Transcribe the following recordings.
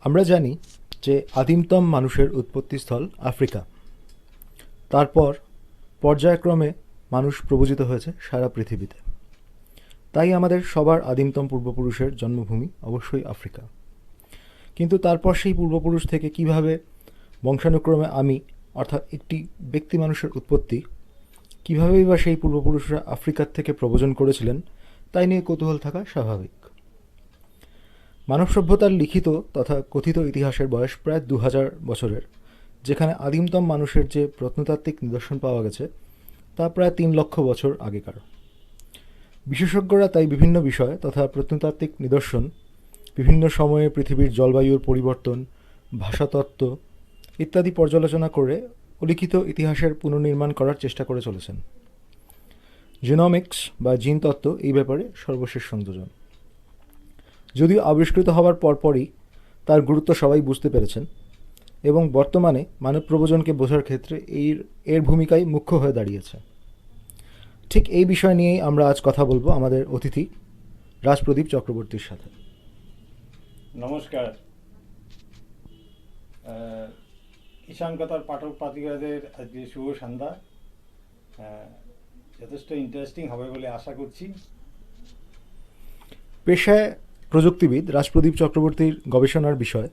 আমরা জানি যে আদিমতম মানুষের উৎপত্তিস্থল আফ্রিকা। তারপর পর্যায়ক্রমে মানুষ প্রব্রজিত হয়েছে সারা পৃথিবীতে। তাই আমাদের সবার আদিমতম পূর্বপুরুষের জন্মভূমি অবশ্যই আফ্রিকা। কিন্তু তারপর সেই পূর্বপুরুষ থেকে কিভাবে বংশানুক্রমে আমি অর্থাৎ একটি ব্যক্তি মানুষের উৎপত্তি, কীভাবেই বা সেই পূর্বপুরুষরা আফ্রিকার থেকে প্রব্রজন করেছিলেন, তাই নিয়ে কৌতূহল থাকা স্বাভাবিক। মানব সভ্যতার লিখিত তথা কথিত ইতিহাসের বয়স প্রায় 2000 বছরের, যেখানে আদিমতম মানুষের যে প্রত্নতাত্ত্বিক নিদর্শন পাওয়া গেছে তা প্রায় 3 লক্ষ বছর আগেকার। বিশেষজ্ঞরা তাই বিভিন্ন বিষয় তথা প্রত্নতাত্ত্বিক নিদর্শন, বিভিন্ন সময়ে পৃথিবীর জলবায়ুর পরিবর্তন, ভাষাতত্ত্ব ইত্যাদি পর্যালোচনা করে অলিখিত ইতিহাসের পুনর্নির্মাণ করার চেষ্টা করে চলেছেন। জিনোমিক্স বা জিনতত্ত্ব এই ব্যাপারে সর্বশেষ সংযোজন। যদিও আবিষ্কৃত হওয়ার পরপরই তার গুরুত্ব সবাই বুঝতে পেরেছেন এবং বর্তমানে মানব প্রব্রজনকে বোঝার ক্ষেত্রে এর ভূমিকাই মুখ্য হয়ে দাঁড়িয়েছে। ঠিক এই বিষয় নিয়েই আমরা আজ কথা বলবো আমাদের অতিথি রাজপ্রদীপ চক্রবর্তীর সাথে। নমস্কার। ঈশান কথার পাঠক পাঠিকাদের আজকে শুভ সন্ধ্যা। যথেষ্ট ইন্টারেস্টিং হবে বলে আশা করছি। পেশায় প্রযুক্তিবিদ রাজপ্রদীপ চক্রবর্তীর গবেষণার বিষয়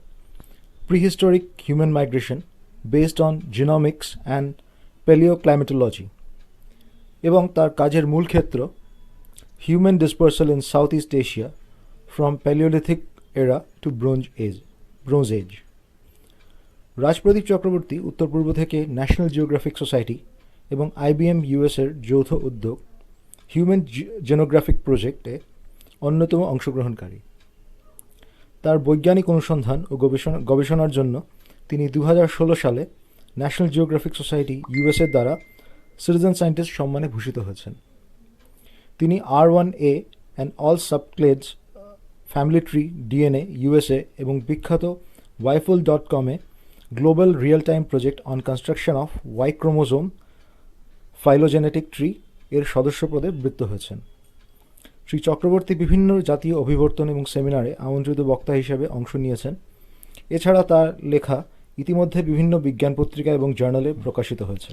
prehistoric human migration based on genomics and palaeoclimatology, এবং তার কাজের মূল ক্ষেত্র human dispersal in South East Asia from Palaeolithic era to Bronze Age. Rajpradip Chakraborty উত্তর পূর্ব থেকে ন্যাশনাল জিওগ্রাফিক সোসাইটি এবং IBM US-এর যৌথ উদ্যোগ হিউম্যান জেনোগ্রাফিক প্রজেক্টে অন্যতম অংশগ্রহণকারী। তার বৈজ্ঞানিক অনুসন্ধান ও গবেষণার জন্য তিনি 2016 সালে ন্যাশনাল জিওগ্রাফিক সোসাইটি USA দ্বারা সিটিজেন সায়েন্টিস্ট সম্মানে ভূষিত হয়েছেন। তিনি R1A and all subclades family tree DNA USA এবং বিখ্যাত yful.com-এ global real time project on construction of Y chromosome phylogenetic tree এর সদস্য পদে বৃত্ত হয়েছেন। শ্রী চক্রবর্তী বিভিন্ন জাতীয় অভিবর্তন এবং সেমিনারে আমন্ত্রিত বক্তা হিসেবে অংশ নিয়েছেন। এছাড়া তার লেখা ইতিমধ্যে বিভিন্ন বিজ্ঞান পত্রিকা এবং জার্নালে প্রকাশিত হয়েছে।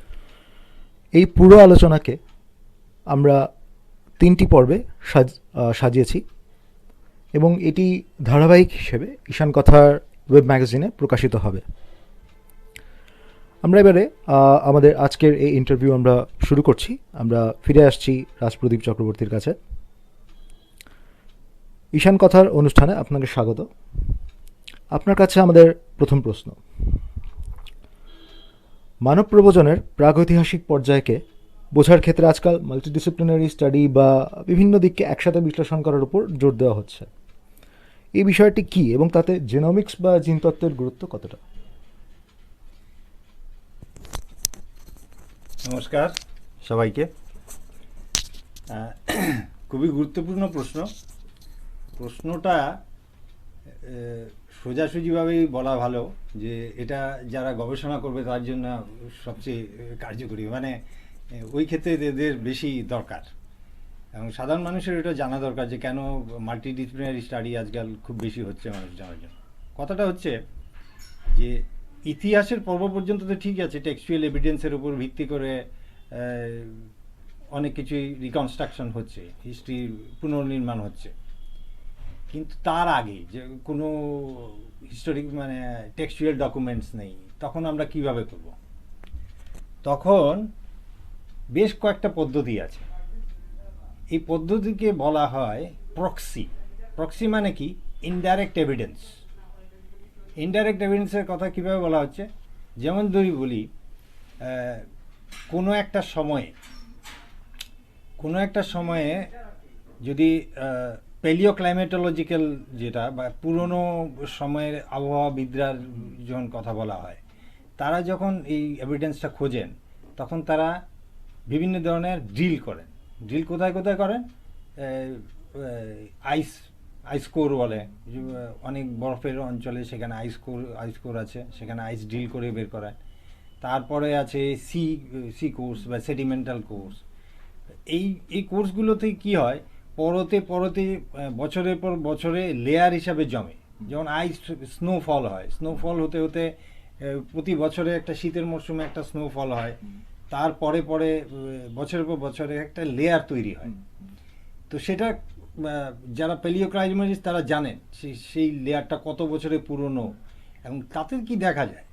এই পুরো আলোচনাকে আমরা 3টি পর্বে সাজিয়েছি এবং এটি ধারাবাহিক হিসেবে ঈশান কথার ওয়েব ম্যাগাজিনে প্রকাশিত হবে। আমরা এবারে আমাদের আজকের এই ইন্টারভিউ আমরা শুরু করছি। আমরা ফিরে আসছি রাজপ্রদীপ চক্রবর্তীর কাছে। ঈশান কথার অনুষ্ঠানে আপনাকে স্বাগত। আপনার কাছে আমাদের প্রথম প্রশ্ন, মানব প্রব্রজনের প্রাগৈতিহাসিক পর্যায়কে বোঝার ক্ষেত্রে আজকাল মাল্টিডিসিপ্লিনারি স্টাডি বা বিভিন্ন দিককে একসাথে বিশ্লেষণ করার উপর জোর দেওয়া হচ্ছে। এই বিষয়টি কি এবং তাতে জেনোমিক্স বা জিনতত্ত্বের গুরুত্ব কতটা? নমস্কার সবাইকে। খুবই গুরুত্বপূর্ণ প্রশ্নটা সোজাসুজিভাবেই বলা ভালো যে এটা যারা গবেষণা করবে তার জন্য সবচেয়ে কার্যকরী, মানে ওই ক্ষেত্রে এদের বেশি দরকার এবং সাধারণ মানুষের এটা জানা দরকার যে কেন মাল্টিডিসিপ্লিনারি স্টাডি আজকাল খুব বেশি হচ্ছে মানুষ জানার জন্য। কথাটা হচ্ছে যে ইতিহাসের পর্ব পর্যন্ত তো ঠিক আছে, টেক্সচুয়াল এভিডেন্সের উপর ভিত্তি করে অনেক কিছুই রিকনস্ট্রাকশন হচ্ছে, হিস্ট্রি পুনর্নির্মাণ হচ্ছে। কিন্তু তার আগে যে কোনো হিস্টোরিক মানে টেক্সচুয়াল ডকুমেন্টস নেই, তখন আমরা কিভাবে করব? তখন বেশ কয়েকটা পদ্ধতি আছে। এই পদ্ধতিকে বলা হয় প্রক্সি। প্রক্সি মানে কি? Indirect evidence. ইনডাইরেক্ট এভিডেন্সের কথা কীভাবে বলা হচ্ছে? যেমন ধরি বলি, কোনো একটা সময়ে যদি প্যালিওক্লাইমেটোলজিক্যাল যেটা বা পুরনো সময়ের আবহাওয়াবিদরা যখন কথা বলা হয়, তারা যখন এই এভিডেন্সটা খোঁজেন তখন তারা বিভিন্ন ধরনের ড্রিল করেন। ড্রিল কোথায় কোথায় করেন? আইস কোর বলে, অনেক বরফের অঞ্চলে সেখানে আইস কোর আছে, সেখানে আইস ড্রিল করে বের করায়। তারপরে আছে সি কোর্স বা সেডিমেন্টাল কোর্স। এই কোর্সগুলোতে কি হয়, পরতে বছরের পর বছরে লেয়ার হিসাবে জমে। যেমন স্নোফল হয়, স্নোফল হতে হতে প্রতি বছরে একটা শীতের মরশুমে একটা স্নোফল হয়, তারপরে পরে বছরের পর বছরে একটা লেয়ার তৈরি হয়। তো সেটা যারা প্যালিওক্লাইমেটিস্ট তারা জানেন সেই লেয়ারটা কত বছরে পুরনো। এবং তাতে কি দেখা যায়,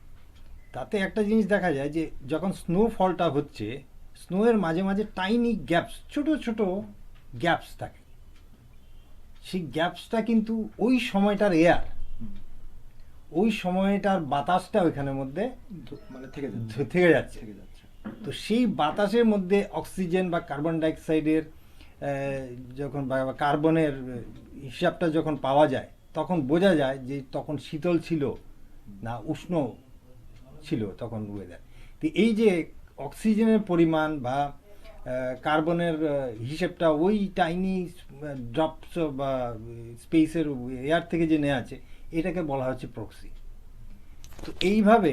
তাতে একটা জিনিস দেখা যায় যে যখন স্নোফলটা হচ্ছে, স্নোয়ের মাঝে মাঝে টাইনি গ্যাপস, ছোট ছোট গ্যাপস থাকে। সেই গ্যাপসটা কিন্তু ওই সময়টার এয়ার, ওই সময়টার বাতাসটা ওইখানের মধ্যে মানে থেকে যাচ্ছে। তো সেই বাতাসের মধ্যে অক্সিজেন বা কার্বন ডাইঅক্সাইডের যখন বা কার্বনের হিসাবটা যখন পাওয়া যায়, তখন বোঝা যায় যে তখন শীতল ছিল না উষ্ণ ছিল তখন ওয়েদার। তো এই যে অক্সিজেনের পরিমাণ বা কার্বনের হিসেবটা ওই টাইনি ড্রপস বা স্পেসের এয়ার থেকে যে নেওয়া আছে, এটাকে বলা হচ্ছে প্রক্সি। তো এইভাবে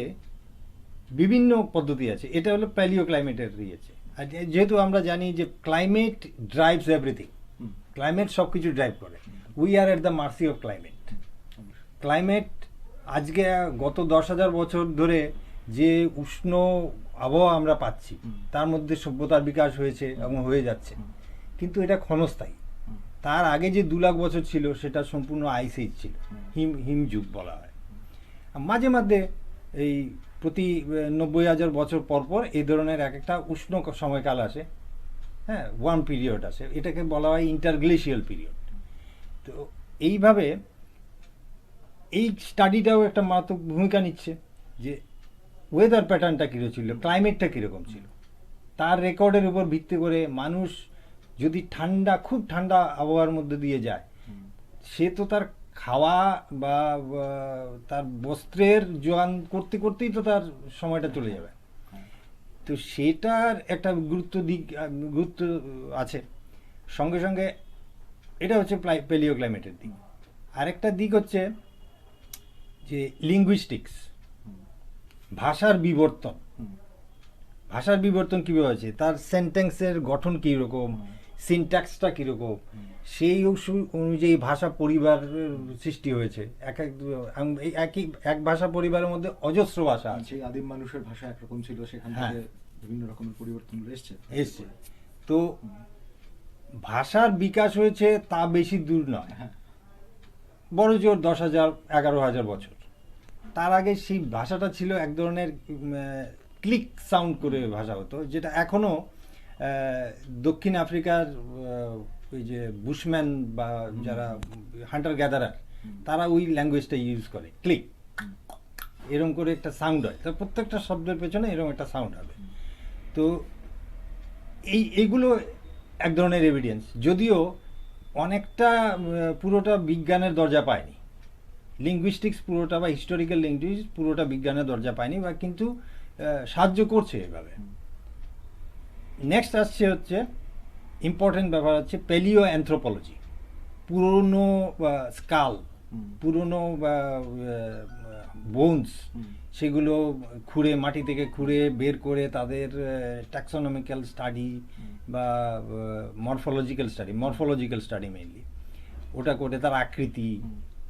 বিভিন্ন পদ্ধতি আছে। এটা হলো প্যালিও ক্লাইমেটের ইয়েছে। আর যেহেতু আমরা জানি যে ক্লাইমেট ড্রাইভস এভরিথিং, ক্লাইমেট সব কিছু ড্রাইভ করে। We are at the mercy of climate. Climate আজকে গত 10,000 বছর ধরে যে উষ্ণ আবহাওয়া আমরা পাচ্ছি, তার মধ্যে সভ্যতার বিকাশ হয়েছে এবং হয়ে যাচ্ছে, কিন্তু এটা ক্ষণস্থায়ী। তার আগে যে 2 লাখ বছর ছিল সেটা সম্পূর্ণ আইস এজ ছিল, হিম যুগ বলা হয়। মাঝে মাঝে এই প্রতি 90,000 বছর পর পর এই ধরনের এক একটা উষ্ণ সময়কাল আসে, হ্যাঁ, ওয়ার্ম পিরিয়ড আসে, এটাকে বলা হয় ইন্টারগ্লেশিয়াল পিরিয়ড। তো এইভাবে এই স্টাডিটাও একটা মারাত্মক ভূমিকা নিচ্ছে যে ওয়েদার প্যাটার্নটা কীরকম ছিল, ক্লাইমেটটা কীরকম ছিল, তার রেকর্ডের উপর ভিত্তি করে মানুষ যদি খুব ঠান্ডা আবহাওয়ার মধ্যে দিয়ে যায়, সে তো তার খাওয়া বা তার বস্ত্রের জোগান করতে করতেই তো তার সময়টা চলে যাবে। তো সেটার একটা গুরুত্ব আছে। সঙ্গে সঙ্গে এটা হচ্ছে প্যালিও ক্লাইমেটের দিক। আরেকটা দিক হচ্ছে যে লিঙ্গুইস্টিক্স, ভাষার বিবর্তন। ভাষার বিবর্তন কীভাবে হয়েছে, তার সেন্টেন্সের গঠন কীরকম, সিনট্যাক্সটা কীরকম, সেই অনুযায়ী ভাষা পরিবার সৃষ্টি হয়েছে। এক ভাষা পরিবারের মধ্যে অজস্র ভাষা আছে। আদিম মানুষের ভাষা একরকম ছিল, সেখান থেকে বিভিন্ন রকমের পরিবর্তন এসছে। তো ভাষার বিকাশ হয়েছে তা বেশি দূর নয়, বড় জোর 10,000 11,000 বছর। তার আগে সেই ভাষাটা ছিল এক ধরনের ক্লিক সাউন্ড করে ভাষা হতো, যেটা এখনও দক্ষিণ আফ্রিকার ওই যে বুশম্যান বা যারা হান্টার গ্যাদারার, তারা ওই ল্যাঙ্গুয়েজটা ইউজ করে, ক্লিক এরকম করে একটা সাউন্ড হয়। তো প্রত্যেকটা শব্দের পেছনে এরকম একটা সাউন্ড হবে। তো এইগুলো এক ধরনের এভিডেন্স, যদিও অনেকটা পুরোটা বিজ্ঞানের দরজা পায়নি। লিঙ্গুইস্টিক্স পুরোটা বা হিস্টোরিক্যাল লিঙ্গুইস্টিক্স পুরোটা বিজ্ঞানের দরজা পায়নি, বা কিন্তু সাহায্য করছে এভাবে। নেক্সট আসছে হচ্ছে ইম্পর্টেন্ট ব্যাপার হচ্ছে প্যালিও অ্যানথ্রোপোলজি। পুরনো স্কাল, পুরনো বোনস, সেগুলো মাটি থেকে খুঁড়ে বের করে তাদের ট্যাক্সোনমিক্যাল স্টাডি বা মরফোলজিক্যাল স্টাডি মেইনলি, ওটা করে তার আকৃতি,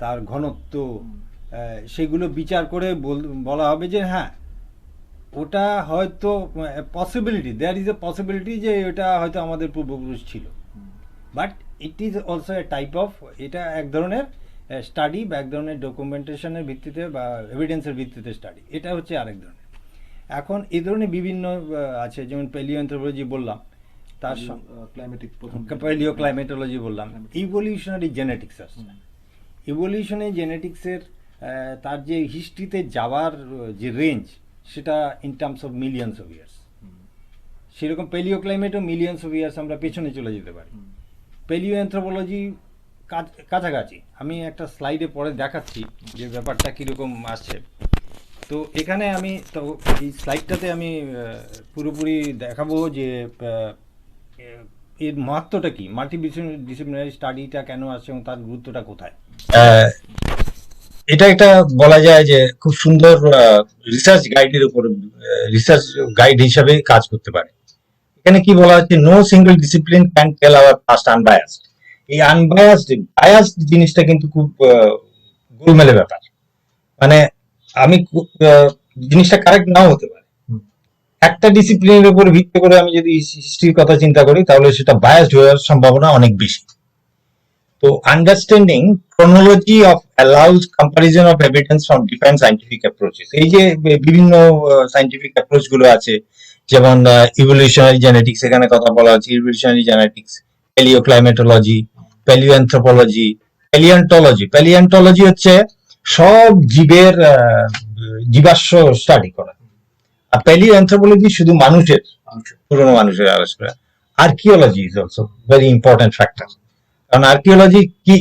তার ঘনত্ব, সেগুলো বিচার করে বলা হবে যে হ্যাঁ, ওটা হয়তো দেয়ার ইজ এ পসিবিলিটি যে এটা হয়তো আমাদের পূর্বপুরুষ ছিল। But it is also a type of, এটা এক ধরনের স্টাডি বা এক ধরনের ডকুমেন্টেশনের ভিত্তিতে বা এভিডেন্সের ভিত্তিতে স্টাডি। এটা হচ্ছে আরেক ধরনের। এখন এই ধরনের বিভিন্ন আছে, যেমন প্যালিও অ্যানথ্রোপোলজি বললাম, তার প্যালিও ক্লাইমেটোলজি বললাম, ইভলিউশনারি জেনেটিক্স আসছে। ইভলিউশনারি জেনেটিক্সের তার যে হিস্ট্রিতে যাওয়ার যে রেঞ্জ, সেটা in terms of millions of years. সেরকম প্যালিও ক্লাইমেটও মিলিয়নস অফ ইয়ার্স আমরা পেছনে চলে যেতে পারি। প্যালিও অ্যানথ্রোপোলজি কাছাকাছি। আমি একটা স্লাইডে পরে দেখাচ্ছি যে ব্যাপারটা কীরকম আসছে। তো এখানে আমি তো এই স্লাইডটাতে আমি পুরোপুরি দেখাবো যে এর মাহাত্ম্যটা কি, ডিসিপ্লিনারি স্টাডিটা কেন আসছে এবং তার গুরুত্বটা কোথায়। এটা একটা বলা যায় যে খুব সুন্দর রিসার্চ গাইডের উপর, রিসার্চ গাইড হিসাবে কাজ করতে পারে। এখানে কি বলা হচ্ছে, no single discipline can tell our past unbiased. এই বায়াসড জিনিসটা কিন্তু খুব গোলমেলে ব্যাপার। মানে আমি জিনিসটা কারেক্ট নাও হতে পারে। একটা ডিসিপ্লিনের উপর ভিত্তি করে আমি যদি হিস্ট্রির কথা চিন্তা করি তাহলে সেটা বায়াসড হওয়ার সম্ভাবনা অনেক বেশি। তো understanding chronology of allows comparison of evidence from different scientific approaches, এই যে বিভিন্ন সাইন্টিফিক অ্যাপ্রোচ গুলো আছে, যেমন ইভলিউশনারি জেনেটিক্স, এখানে কথা বলা হচ্ছে ইভলিউশনারি জেনেটিক্স, প্যালিওক্লাইমেটোলজি, প্যালিওঅ্যানথ্রোপোলজি, প্যালিওন্টোলজি হচ্ছে সব জীবের জীবাশ্ম স্টাডি করা, আর প্যালিওঅ্যানথ্রোপোলজি শুধু মানুষের, পুরনো মানুষের আলোচনা করা। Archaeology is also very important factor, কারণ আর্কিওলজি কি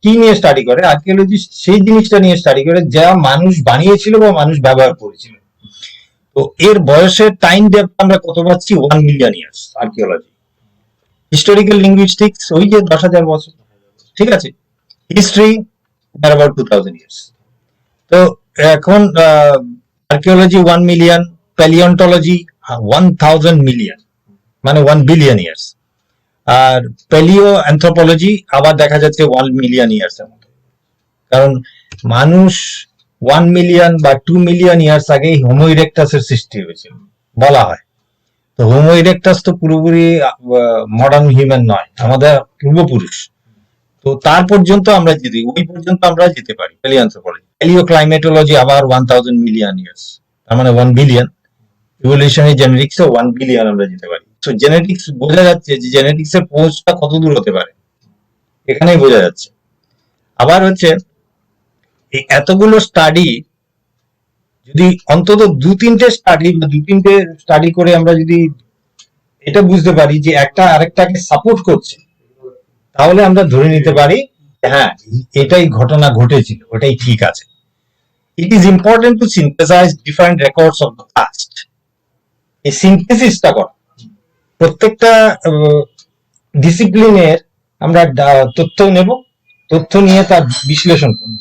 কি নিয়ে স্টাডি করে? আর্কিওলজি সেই জিনিসটা নিয়ে স্টাডি করে যা মানুষ বানিয়েছিল বা মানুষ ব্যবহার করেছিল। তো এর বয়সের টাইম ডেপথ আমরা কত পাচ্ছি? 1 million years archaeology. Historical linguistics ওই যে 10,000 বছর, ঠিক আছে। History about 2000 years. তো এখন আর্কিওলজি 1 মিলিয়ন, প্যালিওন্টোলজি 1000 মিলিয়ন, মানে 1 বিলিয়ন ইয়ার্স। আর প্যালিও অ্যানথ্রোপোলজি আবার দেখা যাচ্ছে 1 মিলিয়ন ইয়ার্স এর মতো, কারণ মানুষ 1 মিলিয়ন বা 2 মিলিয়ন ইয়ার্স আগে হোমো ইরেক্টাসের সৃষ্টি হয়েছিল বলা হয়। তো হোমো ইরেক্টাস তো পুরোপুরি মডার্ন হিউম্যান নয়, আমাদের পূর্বপুরুষ। তো তার পর্যন্ত আমরা যদি ওই পর্যন্ত আমরা যেতে পারি প্যালিও অ্যানথ্রোপোলজি। প্যালিও ক্লাইমেটোলজি আবার 1000 মিলিয়ন ইয়ার্স, তার মানে 1 বিলিয়ন। ইভলিউশনারি জেনেটিক্সও 1 বিলিয়ন আমরা যেতে পারি। তো জেনেটিক্স বোঝা যাচ্ছে যে জেনেটিক্স এর পৌঁছটা কত দূর হতে পারে, এখানেই বোঝা যাচ্ছে। আবার হচ্ছে এই এতগুলো স্টাডি যদি অন্তত 2-3টে স্টাডি করে আমরা যদি এটা বুঝতে পারি যে একটা আরেকটাকে সাপোর্ট করছে, তাহলে আমরা ধরে নিতে পারি হ্যাঁ এটাই ঘটনা ঘটেছিল, ওটাই ঠিক আছে। It is important to synthesise different records of the past. এই সিনথেসিসটা করা, প্রত্যেকটা ডিসিপ্লিনের আমরা তথ্য নেব, তথ্য নিয়ে তার বিশ্লেষণ করব,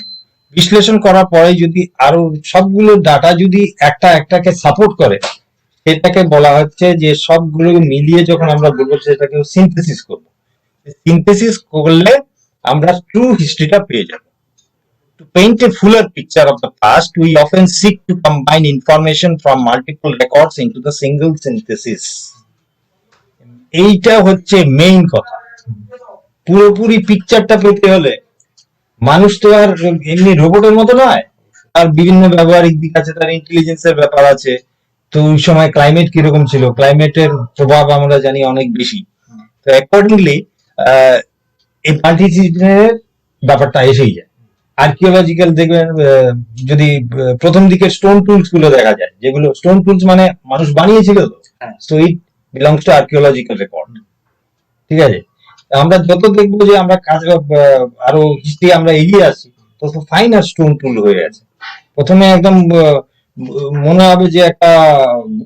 বিশ্লেষণ করার পরে যদি আরো সবগুলো ডাটা যদি একটা একটাকে সাপোর্ট করে, সেটাকে বলা হচ্ছে যে সবগুলো মিলিয়ে যখন আমরা বলবো সেটাকে সিনথেসিস করব। সিনথেসিস করলে আমরা ট্রু হিস্ট্রিটা পেয়ে যাব। To paint a fuller picture of the past, we often seek to combine information from multiple records into the single synthesis. এইটা হচ্ছে মেইন কথা। পুরোপুরি পিকচারটা পেতে হলে মানুষ তো আর এমনি রোবটের মতো নয়, তার বিভিন্ন ব্যবহারিক দিক আছে, তার ইন্টেলিজেন্সের ব্যাপার আছে। তো ওই সময় ক্লাইমেট কিরকম ছিল, ক্লাইমেটের প্রভাব আমরা জানি অনেক বেশি। তো অ্যাকর্ডিংলি এই মাল্টিডিসিপ্লিনারি ব্যাপারটা এসেই যায়। আর্কিওলজিক্যাল দেখবেন, যদি প্রথম দিকে স্টোন টুলস গুলো দেখা যায়, যেগুলো স্টোন টুলস মানে মানুষ বানিয়েছিল, তো so it belongs to archaeological record, ঠিক আছে। আমরা যত দেখবো যে আমরা কাজ আরো হিস্ট্রি আমরা এগিয়ে আসছি, তত ফাইনার স্টোন টুল হয়ে আছে। প্রথমে একদম মনে হবে যে একটা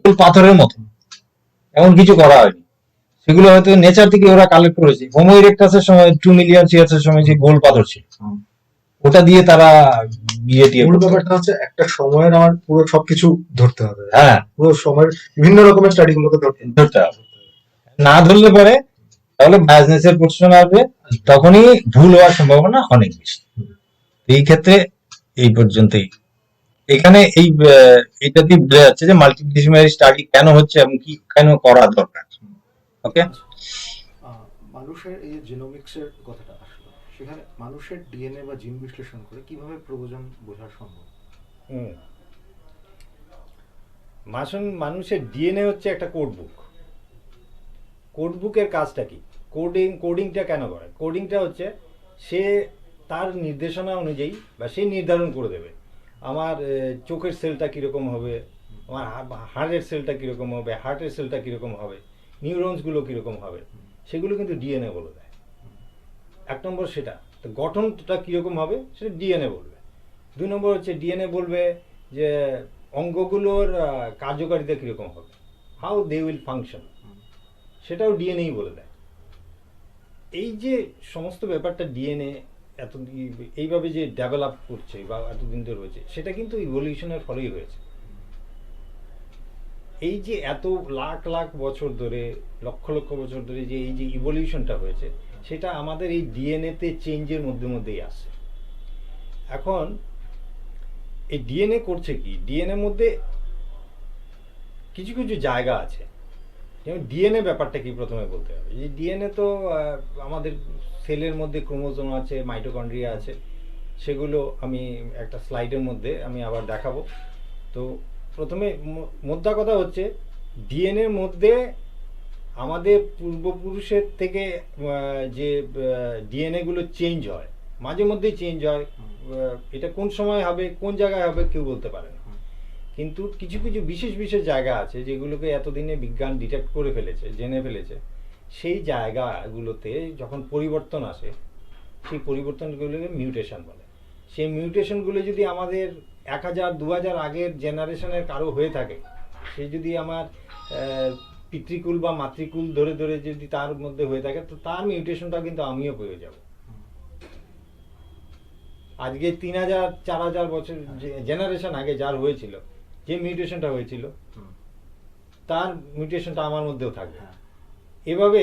গোল পাথরের মতো, এমন কিছু করা হয়নি, সেগুলো হয়তো নেচার থেকে ওরা কালেক্ট করেছে। হোমো ইরেক্টাসের সময় 2 মিলিয়ন ইয়ার্স এর সময় যে গোল পাথর ছিল, ওটা দিয়ে তারা মূল ব্যাপারটা হচ্ছে একটা সময়ের আমার পুরো সবকিছু ধরতে হবে। হ্যাঁ, পুরো সময়ের বিভিন্ন রকমের স্টাডি গুলোকে ধরতে হবে। না ধরলে পরে তাহলে বায়াসনেসের প্রশ্ন আসবে, তখনই ভুল হওয়ার সম্ভাবনা অনেক বেশি। এই ক্ষেত্রে এই পর্যন্তই। এখানে এটা দিয়ে বোঝা যাচ্ছে যে মাল্টিডিসিপ্লিনারি স্টাডি কেন হচ্ছে এবং কি কেন করা দরকার। ওকে, মানুষের এই জিনোমিক্সের কথাটা আসলো, সেখানে মানুষের ডিএনএ বা জিন বিশ্লেষণ করে কিভাবে প্রয়োজন বোঝা সম্ভব? মানুষের ডিএনএ হচ্ছে একটা কোড বুক। কোড বুকের কাজটা কি? কোডিংটা কেন করে? কোডিংটা হচ্ছে সে তার নির্দেশনা অনুযায়ী বা সে নির্ধারণ করে দেবে আমার চোখের সেলটা কীরকম হবে, আমার হাড়ের সেলটা কীরকম হবে, হার্টের সেলটা কীরকম হবে, নিউরনসগুলো কীরকম হবে, সেগুলো কিন্তু ডিএনএ বলে দেয়। 1 নম্বর সেটা। তো গঠনটা কীরকম হবে সেটা ডিএনএ বলবে। 2 নম্বর হচ্ছে ডিএনএ বলবে যে অঙ্গগুলোর কার্যকারিতা কীরকম হবে, হাউ দে উইল ফাংশন, সেটাও ডিএনএই বলে দেয়। এই যে সমস্ত ব্যাপারটা ডিএনএ এত এইভাবে যে ডেভেলপ করছে বা এতদিন ধরে হয়েছে, সেটা কিন্তু ইভলিউশনের ফলেই হয়েছে। এই যে এত লাখ লাখ বছর ধরে, লক্ষ লক্ষ বছর ধরে যে এই যে ইভলিউশনটা হয়েছে, সেটা আমাদের এই ডিএনএতে চেঞ্জের মধ্যেই আসে। এখন এই ডিএনএ করছে কি, ডিএনএ মধ্যে কিছু কিছু জায়গা আছে, যেমন ডিএনএ ব্যাপারটা কি প্রথমে বলতে হবে। এই ডিএনএ তো আমাদের সেলের মধ্যে ক্রোমোজোম আছে, মাইটোকন্ড্রিয়া আছে, সেগুলো আমি একটা স্লাইডের মধ্যে আমি আবার দেখাবো। তো প্রথমে মোদ্দা কথা হচ্ছে ডিএনএর মধ্যে আমাদের পূর্বপুরুষের থেকে যে ডিএনএগুলো চেঞ্জ হয়, মাঝে মধ্যেই চেঞ্জ হয়, এটা কোন সময় হবে কোন জায়গায় হবে কেউ বলতে পারে না। কিন্তু কিছু কিছু বিশেষ বিশেষ জায়গা আছে যেগুলোকে এতদিনে বিজ্ঞান ডিটেক্ট করে ফেলেছে, জেনে ফেলেছে। সেই জায়গাগুলোতে যখন পরিবর্তন আসে, সেই পরিবর্তনগুলোকে মিউটেশন বলে। সেই মিউটেশনগুলো যদি আমাদের 1000 2000 আগের জেনারেশনের কারো হয়ে থাকে, সে যদি আমার পিতৃকুল বা মাতৃকুল ধরে ধরে যদি তার মধ্যে হয়ে থাকে, তো তার মিউটেশনটা কিন্তু আমিও পেয়ে যাব। আজকে 3000 4000 বছর জেনারেশন আগে যার হয়েছিল, যে মিউটেশনটা হয়েছিল, তার মিউটেশনটা আমার মধ্যেও থাকবে। এভাবে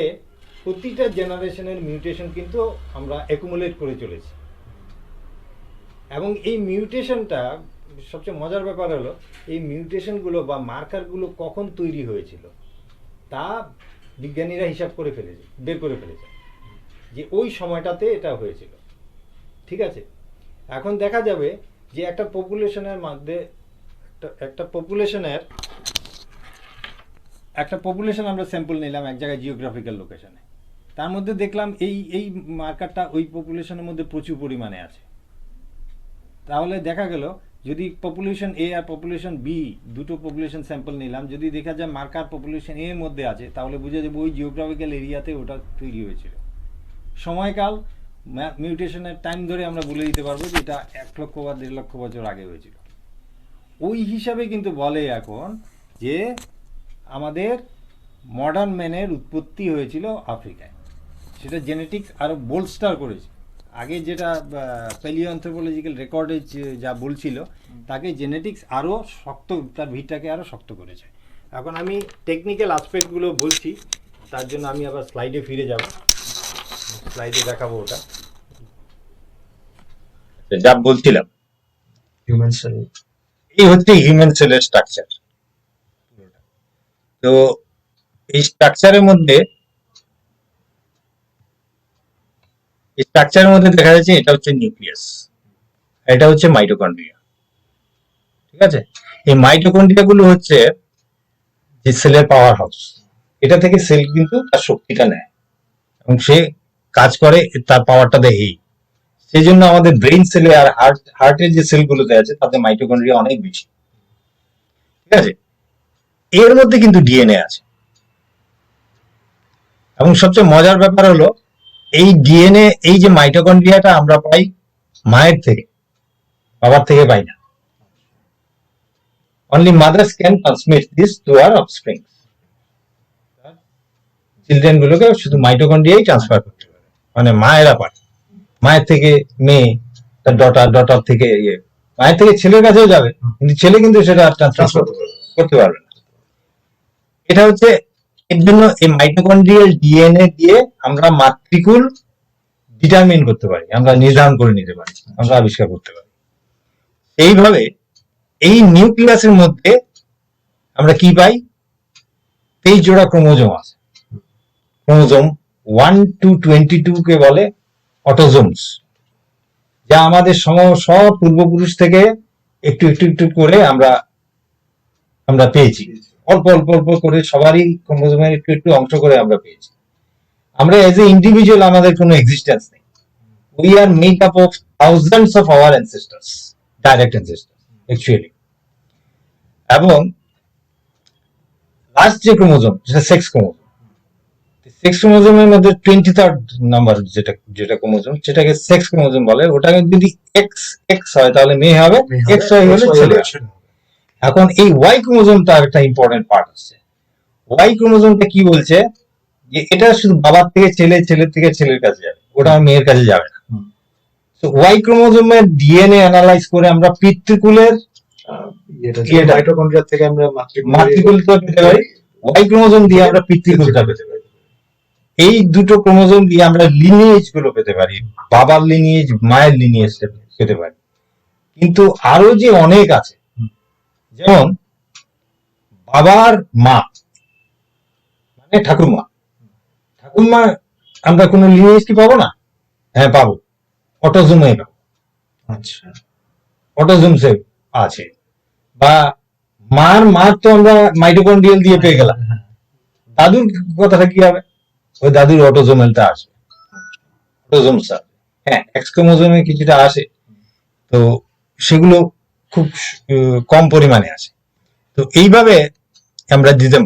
প্রতিটা জেনারেশনের মিউটেশন কিন্তু আমরা অ্যাকুমুলেট করে চলেছি। এবং এই মিউটেশনটা সবচেয়ে মজার ব্যাপার হলো, এই মিউটেশনগুলো বা মার্কারগুলো কখন তৈরি হয়েছিল তা বিজ্ঞানীরা হিসাব করে ফেলেছে, বের করে ফেলেছে যে ওই সময়টাতে এটা হয়েছিল। ঠিক আছে, এখন দেখা যাবে যে একটা পপুলেশনের মধ্যে একটা পপুলেশন আমরা স্যাম্পল নিলাম এক জায়গায় জিওগ্রাফিক্যাল লোকেশনে, তার মধ্যে দেখলাম এই মার্কারটা ওই পপুলেশনের মধ্যে প্রচুর পরিমাণে আছে। তাহলে দেখা গেল যদি পপুলেশন এ আর পপুলেশন বি দুটো পপুলেশন স্যাম্পল নিলাম, যদি দেখা যায় মার্কার পপুলেশন এর মধ্যে আছে, তাহলে বুঝে যাবে ওই জিওগ্রাফিক্যাল এরিয়াতে ওটা তৈরি হয়েছিল। সময়কাল মিউটেশনের টাইম ধরে আমরা বলে দিতে পারবো যে এটা 1 লক্ষ বা 1.5 লক্ষ বছর আগে হয়েছিল। ওই হিসাবে কিন্তু বলে এখন যে আমাদের মডার্ন ম্যানের উৎপত্তি হয়েছিল আফ্রিকায়। সেটা জেনেটিক্স আরও বোলস্টার করেছে। আগে যেটা প্যালিও অ্যানথ্রোপোলজিক্যাল রেকর্ডে যা বলছিল, তাকে জেনেটিক্স আরও শক্ত, তার ভিতটাকে আরও শক্ত করেছে। এখন আমি টেকনিক্যাল আসপেক্টগুলো বলছি, তার জন্য আমি আবার স্লাইডে ফিরে যাব, স্লাইডে দেখাবো ওটা। যা বলছিলাম, হিউম্যান সেল। এই হচ্ছে হিউম্যান সেলের স্ট্রাকচার। তো এই স্ট্রাকচারের মধ্যে দেখা যাচ্ছে এটা হচ্ছে নিউক্লিয়াস, এটা হচ্ছে মাইটোকন্ড্রিয়া। ঠিক আছে, এই মাইটোকন্ড্রিয়া গুলো হচ্ছে যে সেলের পাওয়ার হাউস। এটা থেকে সেল কিন্তু তার শক্তিটা নেয় এবং সে কাজ করে, তার পাওয়ারটা দেয়। সেই জন্য আমাদের ব্রেইন সেলে আর হার্টের যে সেলগুলোতে আছে তাতে মাইটোকন্ড্রিয়া অনেক বেশি। ঠিক আছে, এর মধ্যে কিন্তু ডিএনএ আছে। এবং সবচেয়ে মজার ব্যাপার হলো এই ডিএনএ, এই যে মাইটোকন্ড্রিয়াটা আমরা পাই মায়ের থেকে, বাবার থেকে পাই না। Only mother's can transmit this to our offspring. Children গুলোকে শুধু মাইটোকন্ড্রিয়াই ট্রান্সফার করতে পারে, মানে মায়েরা পারে। মায়ের থেকে মেয়ে, তার ডটার থেকে মায়ের থেকে ছেলের কাছেও যাবে, কিন্তু ছেলে কিন্তু সেটা ট্রান্সফার করতে পারবে না। এটা হচ্ছে এর জন্য এই মাইটোকন্ড্রিয়াল ডিএনএ দিয়ে আমরা মাতৃকুল ডিটারমিন করতে পারি, আমরা নির্ধারণ করে নিতে পারি, আমরা আবিষ্কার করতে পারি। এইভাবে এই নিউক্লিয়াসের মধ্যে আমরা কি পাই? 23 জোড়া ক্রোমোজোম আছে। ক্রোমোজোম 1 to 22 কে বলে অটোজোমস, যা আমাদের সব পূর্বপুরুষ থেকে একটু একটু একটু করে আমরা পেয়েছি। অল্প অল্প অল্প করে সবারই ক্রোমোজোমের একটু একটু অংশ করে আমরা পেয়েছি। আমরা এজ এ ইন্ডিভিজুয়াল আমাদের কোনো এক্সিস্টেন্স নেই। We are made up of thousands of our ancestors, direct ancestors actually. এবং লাস্ট যে ক্রোমোজোম, সেটা সেক্স ক্রোমোজোম। সেক্স ক্রোমোজোমের মধ্যে 23rd নাম্বার যেটা ক্রোমোজোম, সেটাকে সেক্স ক্রোমোজোম বলে। ওটাকে যদি এক্স হয় তাহলে মেয়ে হবে, এক্স ওয়াই হলে ছেলে হবে। এখন এই ওয়াই ক্রোমোজোমটা একটা ইম্পর্টেন্ট পার্ট আছে। ওয়াই ক্রোমোজোমটা কি বলছে যে এটা শুধু বাবার থেকে ছেলের থেকে ছেলের কাছে যাবে, ওটা মেয়ের কাছে যাবে না। তো ওয়াই ক্রোমোজোমের ডিএনএ অ্যানালাইজ করে আমরা পিতৃকুলের মাইটোকন্ড্রিয়া থেকে আমরা মাতৃকুলটা পেতে পারি, ওয়াই ক্রোমোজোম দিয়ে আমরা পিতৃকুলটা পেতে পারি। এই দুটো ক্রোমোজোম দিয়ে আমরা লিনিয়েজ গুলো পেতে পারি, বাবার লিনিয়েজ, মায়ের লিনিয়েজ পেতে পারি। কিন্তু আরো যে অনেক আছে, যেমন বাবার মা মানে ঠাকুরমা আমরা কোনো লিনিয়েজ কি পাবো না? হ্যাঁ পাবো, অটোজোমে পাবো, আচ্ছা, অটোজোমসে আছে। বা মার তো আমরা মাইটোকন্ড্রিয়াল দিয়ে পেয়ে গেলাম, হ্যাঁ, দাদুর কথাটা কি হবে? ওই দাদুর অটোজোমেলটা আসবে, অটোজোমস আসবে। হ্যাঁ, এক্স ক্রোমোজোমে কিছুটা আসে, তো সেগুলো খুব কম পরিমাণে আসে। তো এইভাবে আমরা দিতে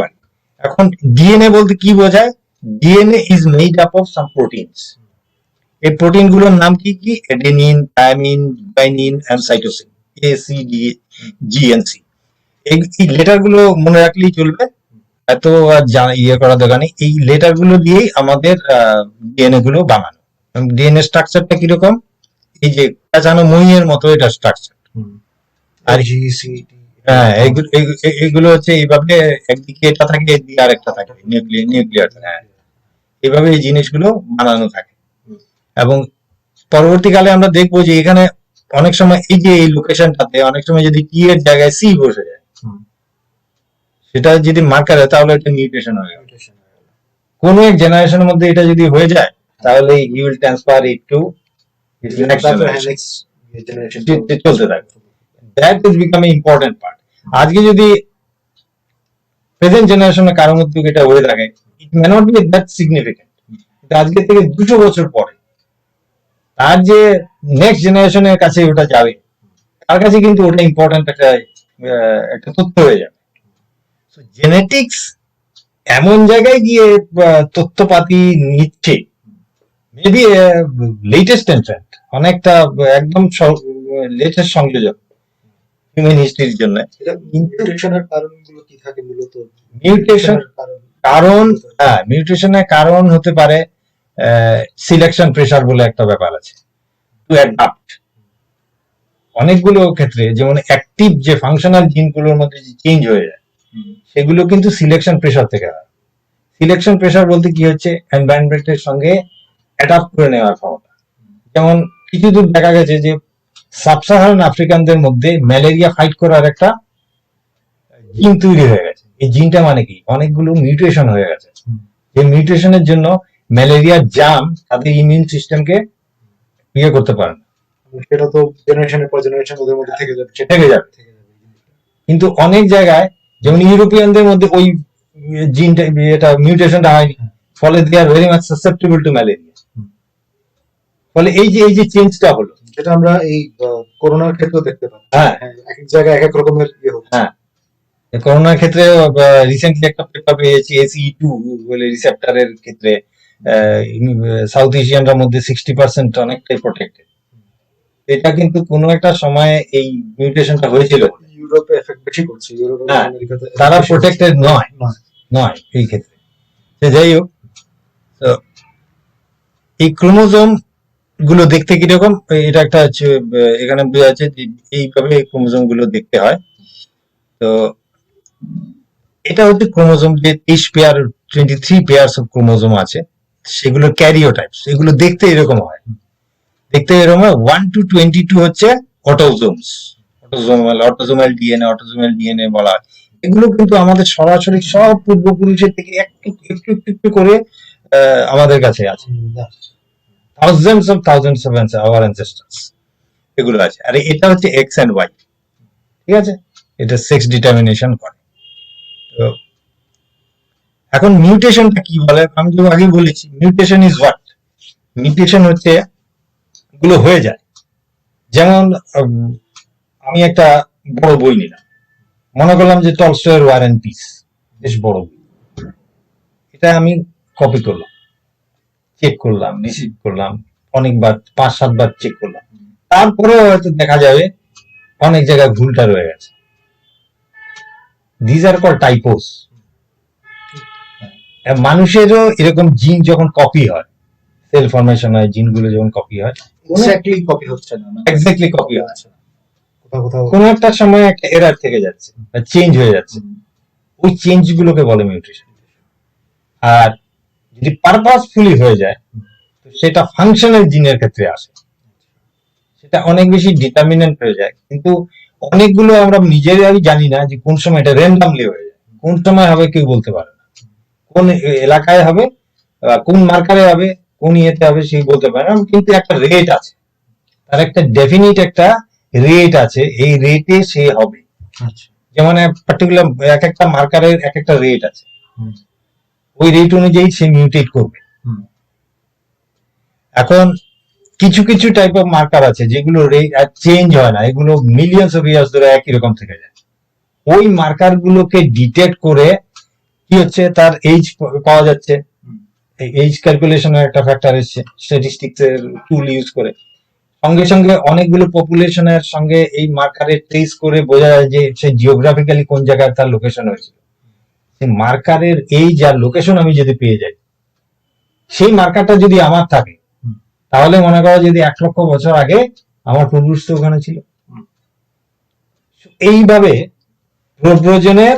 পারি। এখন ডিএনএ বলতে কি বোঝায়? DNA is made up of some proteins. এই প্রোটিন গুলোর নাম কি কি? Adenine, thymine, guanine and cytosine, A C D G N C. এই লেটার গুলো মনে রাখলেই চলবে, এত আর ইয়ে করা দরকার নেই। এই লেটার গুলো দিয়েই আমাদের ডিএনএ গুলো বানানো। ডিএনএ স্ট্রাকচারটা কিরকম? এই যে পেঁচানো মইয়ের মতো এটা স্ট্রাকচার। আর হ্যাঁ, এগুলো হচ্ছে এইভাবে, একদিকে এটা থাকে, একদিকে আরেকটা থাকে, নিউক্লিয়ার। হ্যাঁ, এইভাবে এই জিনিসগুলো বানানো থাকে। এবং পরবর্তীকালে আমরা দেখবো যে এখানে অনেক সময় এই যে এই লোকেশনটাতে অনেক সময় যদি টি এর জায়গায় সি বসে যায়, সেটা যদি মার্কার হয় তাহলে এটা মিউটেশন হয়ে গেল। কোন এক জেনারেশনের মধ্যে এটা যদি হয়ে যায় তাহলে you will transfer it to চলতে থাকবে। That is becoming important part. আজকে যদি প্রেজেন্ট জেনারেশনের কারোর মধ্যে এটা হয়ে থাকে, it may not be that significant, কিন্তু আজকে থেকে 200 বছর পরে তার যে নেক্সট জেনারেশনের কাছে ওটা যাবে, তার কাছে কিন্তু ওটা ইম্পর্টেন্ট একটা তথ্য হয়ে যাবে। জেনেটিক্স এমন জায়গায় গিয়ে তথ্যপাতি নিচ্ছে, মেবি লেটেস্ট এন্ট্রেন্ট, অনেকটা একদম লেটেস্ট সংযোজক হিউম্যান হিস্ট্রির জন্য। মিউটেশনের কারণগুলো কি থাকে মূলত? মিউটেশনের কারণ হতে পারে সিলেকশন প্রেসার বলে একটা ব্যাপার আছে, টু অ্যাডাপ্ট। অনেকগুলো ক্ষেত্রে যেমন অ্যাক্টিভ যে ফাংশনাল জিনগুলোর মধ্যে যে চেঞ্জ হয়ে যায়, সেগুলো কিন্তু সিলেকশন প্রেসার থেকে হয়। সিলেকশন প্রেসার বলতে কি হচ্ছে? এনভায়রনমেন্টের সঙ্গে অ্যাডাপ্ট করে নেওয়ার ক্ষমতা। যেমন কিছু দূর দেখা গেছে যে সাবসাহারান আফ্রিকানদের মধ্যে ম্যালেরিয়া ফাইট করার একটা জিন তৈরি হয়ে গেছে। এই জিনটা মানে কি? অনেকগুলো মিউটেশন হয়ে গেছে, যে মিউটেশনের জন্য ম্যালেরিয়ার জার্ম তাদের ইমিউন সিস্টেমকে ইয়ে করতে পারে না, সেটা তো জেনারেশনের পর জেনারেশন ওদের মধ্যে থেকে যাবে। কিন্তু অনেক জায়গায় যেমন ইউরোপিয়ানদের মধ্যে ওই জিনটা, এটা মিউটেশনটা হয়নি, ফলে they are very much susceptible to malaria. ফলে এই যে চেঞ্জটা হলো, যেটা আমরা এই করোনার ক্ষেত্রেও দেখতে পাই। হ্যাঁ, এক এক জায়গায় এক এক রকমের ইয়ে হচ্ছে। হ্যাঁ, করোনার ক্ষেত্রে রিসেন্টলি একটা পেপার পেয়েছি, ACE2 বলে রিসেপ্টরের ক্ষেত্রে সাউথ এশিয়ানদের মধ্যে 60% অনেকটাই প্রোটেক্টেড। এটা কিন্তু কোনো একটা সময় এই মিউটেশনটা হয়েছিল, ইউরোপে এফেক্ট বেশি করছে, ইউরোপ এবং হ্যাঁ, আমেরিকাতে তারা প্রোটেক্টেড নয় এই ক্ষেত্রে। যাই হোক, তো এই ক্রোমোজোম গুলো দেখতে কিরকম, এটা একটা এখানে বোঝা যাচ্ছে যে এইভাবে ক্রোমোজোম গুলো দেখতে হয়। তো এটা হচ্ছে ক্রোমোজোম, যে 23 পেয়ার্স অফ ক্রোমোজোম আছে, সেগুলো ক্যারিওটাইপস। এগুলো দেখতে এরকম হয়, 1 to 22 হচ্ছে অটোজোমস, অটোজোমাল ডিএনএ বলা হয়। এগুলো কিন্তু আমাদের সরাসরি সব পূর্বপুরুষের থেকে একটু একটু একটু একটু করে আমাদের কাছে আছে, থাউজেন্ডস অফ আওয়ার অ্যানসেস্টার্স এগুলো আছে। আর এটা হচ্ছে এক্স এন্ড ওয়াই, ঠিক আছে? এটা সেক্স ডিটারমিনেশন করে। তো এখন মিউটেশনটা কি বলে? আমি তো আগেই বলেছি, মিউটেশন ইজ হোয়াট? মিউটেশন হচ্ছে গুলো হয়ে যায়। যেমন আমি একটা বড় বই নিলাম, মনে করলাম যে টলস্টয়ের ওয়ার এন্ড পিস, বেশ বড় বই। এটা আমি কপি করলাম, চেক করলাম, রিসিভ করলাম, অনেকবার 5-7 বার চেক করলাম, তারপরে হয়তো দেখা যাবে অনেক জায়গায় ভুলটা রয়ে গেছে। This are call typos. মানুষেরও এরকম জিন যখন কপি হয়, সেল ফরমেশন হয়, জিনগুলো যখন কপি হয়, এক্স্যাক্টলি কপি হচ্ছে না, এক্স্যাক্টলি কপি হচ্ছে না, কোথাও কোথাও কোনো একটা সময় একটা এরর থেকে যাচ্ছে, চেঞ্জ হয়ে যাচ্ছে। ওই চেঞ্জ গুলোকে বলে মিউটেশন। আর যদি পারপাসফুলি হয়ে যায়, তো সেটা ফাংশনাল জিনের ক্ষেত্রে আসে, সেটা এটা অনেক বেশি ডিটারমিনেন্ট হয়ে যায়, কিন্তু অনেকগুলো আমরা নিজেরাই জানি না যে কোন সময় এটা র্যান্ডামলি হয়ে যায়, কোন সময় হবে কেউ বলতে পারে না, কোন এলাকায় হবে, কোন মার্কারে হবে, কোন ইয়েতে হবে সেই বলতে পারে না, কিন্তু একটা রেট আছে, তার একটা ডেফিনিট একটা রেট আছে, এই রেটে সে হবে। আচ্ছা। যেমন পার্টিকুলার এক একটা মার্কারের এক একটা রেট আছে, হুম। ওই রেট অনুযায়ী সে মিউটেট করবে। হুম। এখন কিছু কিছু টাইপ অফ মার্কার আছে যেগুলো চেঞ্জ হয় না, এগুলো মিলিয়ন্স অফ ইয়ার্স ধরে একই রকম থেকে যায়। ওই মার্কার গুলোকে ডিটেক্ট করে কি হচ্ছে, তার এইজ পাওয়া যাচ্ছে, এইজ ক্যালকুলেশনের একটা ফ্যাক্টর এসছে স্ট্যাটিস্টিক্স এর টুল ইউজ করে। সঙ্গে সঙ্গে অনেকগুলো পপুলেশনের সঙ্গে এই মার্কারে ট্রেস করে বোঝা যায় যে সে জিওগ্রাফিক্যালি কোন জায়গায় তার লোকেশন হয়েছিল। সেই মার্কারের এইজ আর লোকেশন আমি যদি পেয়ে যাই, সেই মার্কারটা যদি আমার থাকে, তাহলে মনে করো যদি 1 লক্ষ বছর আগে আমার পূর্বপুরুষ তো ওখানে ছিল। এইভাবে প্রব্রজনের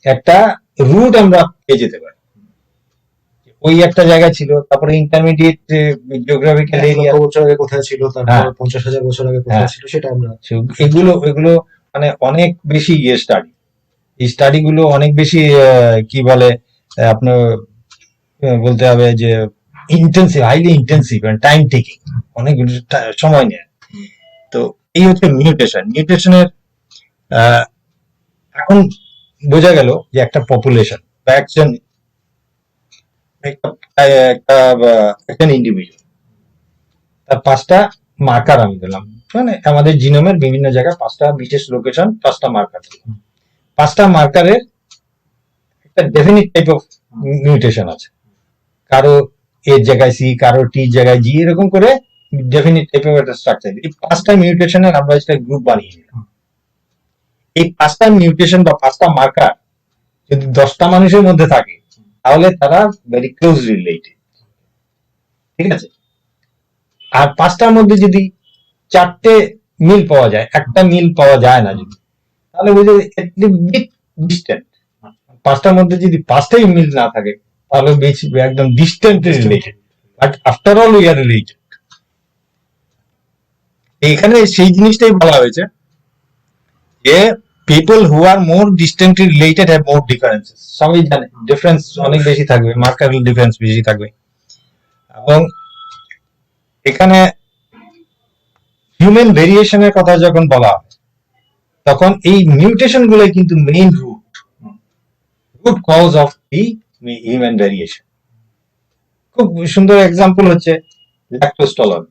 একটা রুট আমরা পেয়ে যেতে পারি, ওই একটা জায়গা ছিল, তারপরে ইন্টারমিডিয়েট জিওগ্রাফিক্যাল 1 এরিয়া লক্ষ বছর আগে কোথায় ছিল, তারপর হ্যাঁ। 50,000 বছর আগে কোথায় হ্যাঁ। ছিল, সেটা আমরা এগুলো এগুলো মানে অনেক বেশি স্টাডি, এই স্টাডি গুলো অনেক বেশি কি বলে আপনার বলতে হবে যে intensive, highly intensive and time taking, অনেক সময় নেয়। তো এই হচ্ছে মিউটেশন। মিউটেশনের এখন বোঝা গেল যে একটা পপুলেশন বা একজন ইন্ডিভিজুয়াল, তার 5টা মার্কার আমি দিলাম, মানে আমাদের জিনোমের বিভিন্ন জায়গায় 5টা বিশেষ লোকেশন, 5টা মার্কার, 5টা মার্কারের একটা ডেফিনিট টাইপ অফ মিউটেশন আছে, কারো এর জায়গায় সি, কারো টি জায়গায় জি, এরকম করে ডেফিনিট টাইপ অফ একটা স্ট্রাকচার। এই 5টা মিউটেশনের আমরা একটা গ্রুপ বানিয়ে নিলাম। এই 5টা মিউটেশন বা 5টা মার্কার যদি 10টা মানুষের মধ্যে থাকে, তাহলে তারা ভেরি ক্লোজ রিলেটেড, ঠিক আছে? আর 5টার মধ্যে যদি 4টে মিল পাওয়া যায়, একটা মিল পাওয়া যায় না যদি, তাহলে বুঝে ডিস্টেন্ট। 5টার মধ্যে যদি 5টাই মিল না থাকে, তাহলে বেশি একদম distant related, but after all we are related. এখানে সেই জিনিসটাই বলা হয়েছে যে people who are more distantly related have more differences. সবাই জানে ডিফারেন্স অনেক বেশি থাকবে, মার্কারের ডিফারেন্স বেশি থাকবে। এবং এখানে হিউম্যান ভেরিয়েশনের কথা যখন বলা হয়, তখন এই মিউটেশন গুলোই কিন্তু main root cause of the human variation. খুব সুন্দর এক্সাম্পল হচ্ছে ল্যাকটোজ টলারেন্স।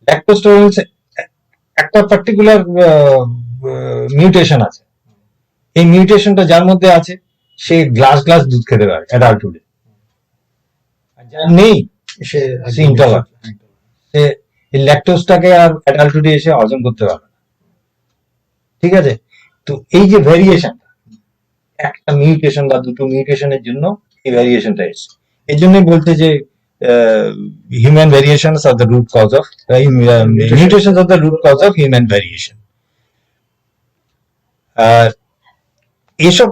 ল্যাকটোজ টলারেন্স একটা পার্টিকুলার মিউটেশন আছে, এই মিউটেশনটা যার মধ্যে আছে সে গ্লাস গ্লাস দুধ খেতে পারে অ্যাডাল্টহুডে, আর যার নেই সে সে ইনটলারেন্ট, সে এই ল্যাকটোজটাকে আর অ্যাডাল্টহুডে এসে হজম করতে পারবে না, ঠিক আছে? তো এই যে ভেরিয়েশন, একটা মিউটেশন বা দুটো মিউটেশনের জন্য এই ভেরিয়েশনটা এসেছে। এই জন্যই বলতে যে human variations are the root cause of mutations are the root cause of human variation. আর এসব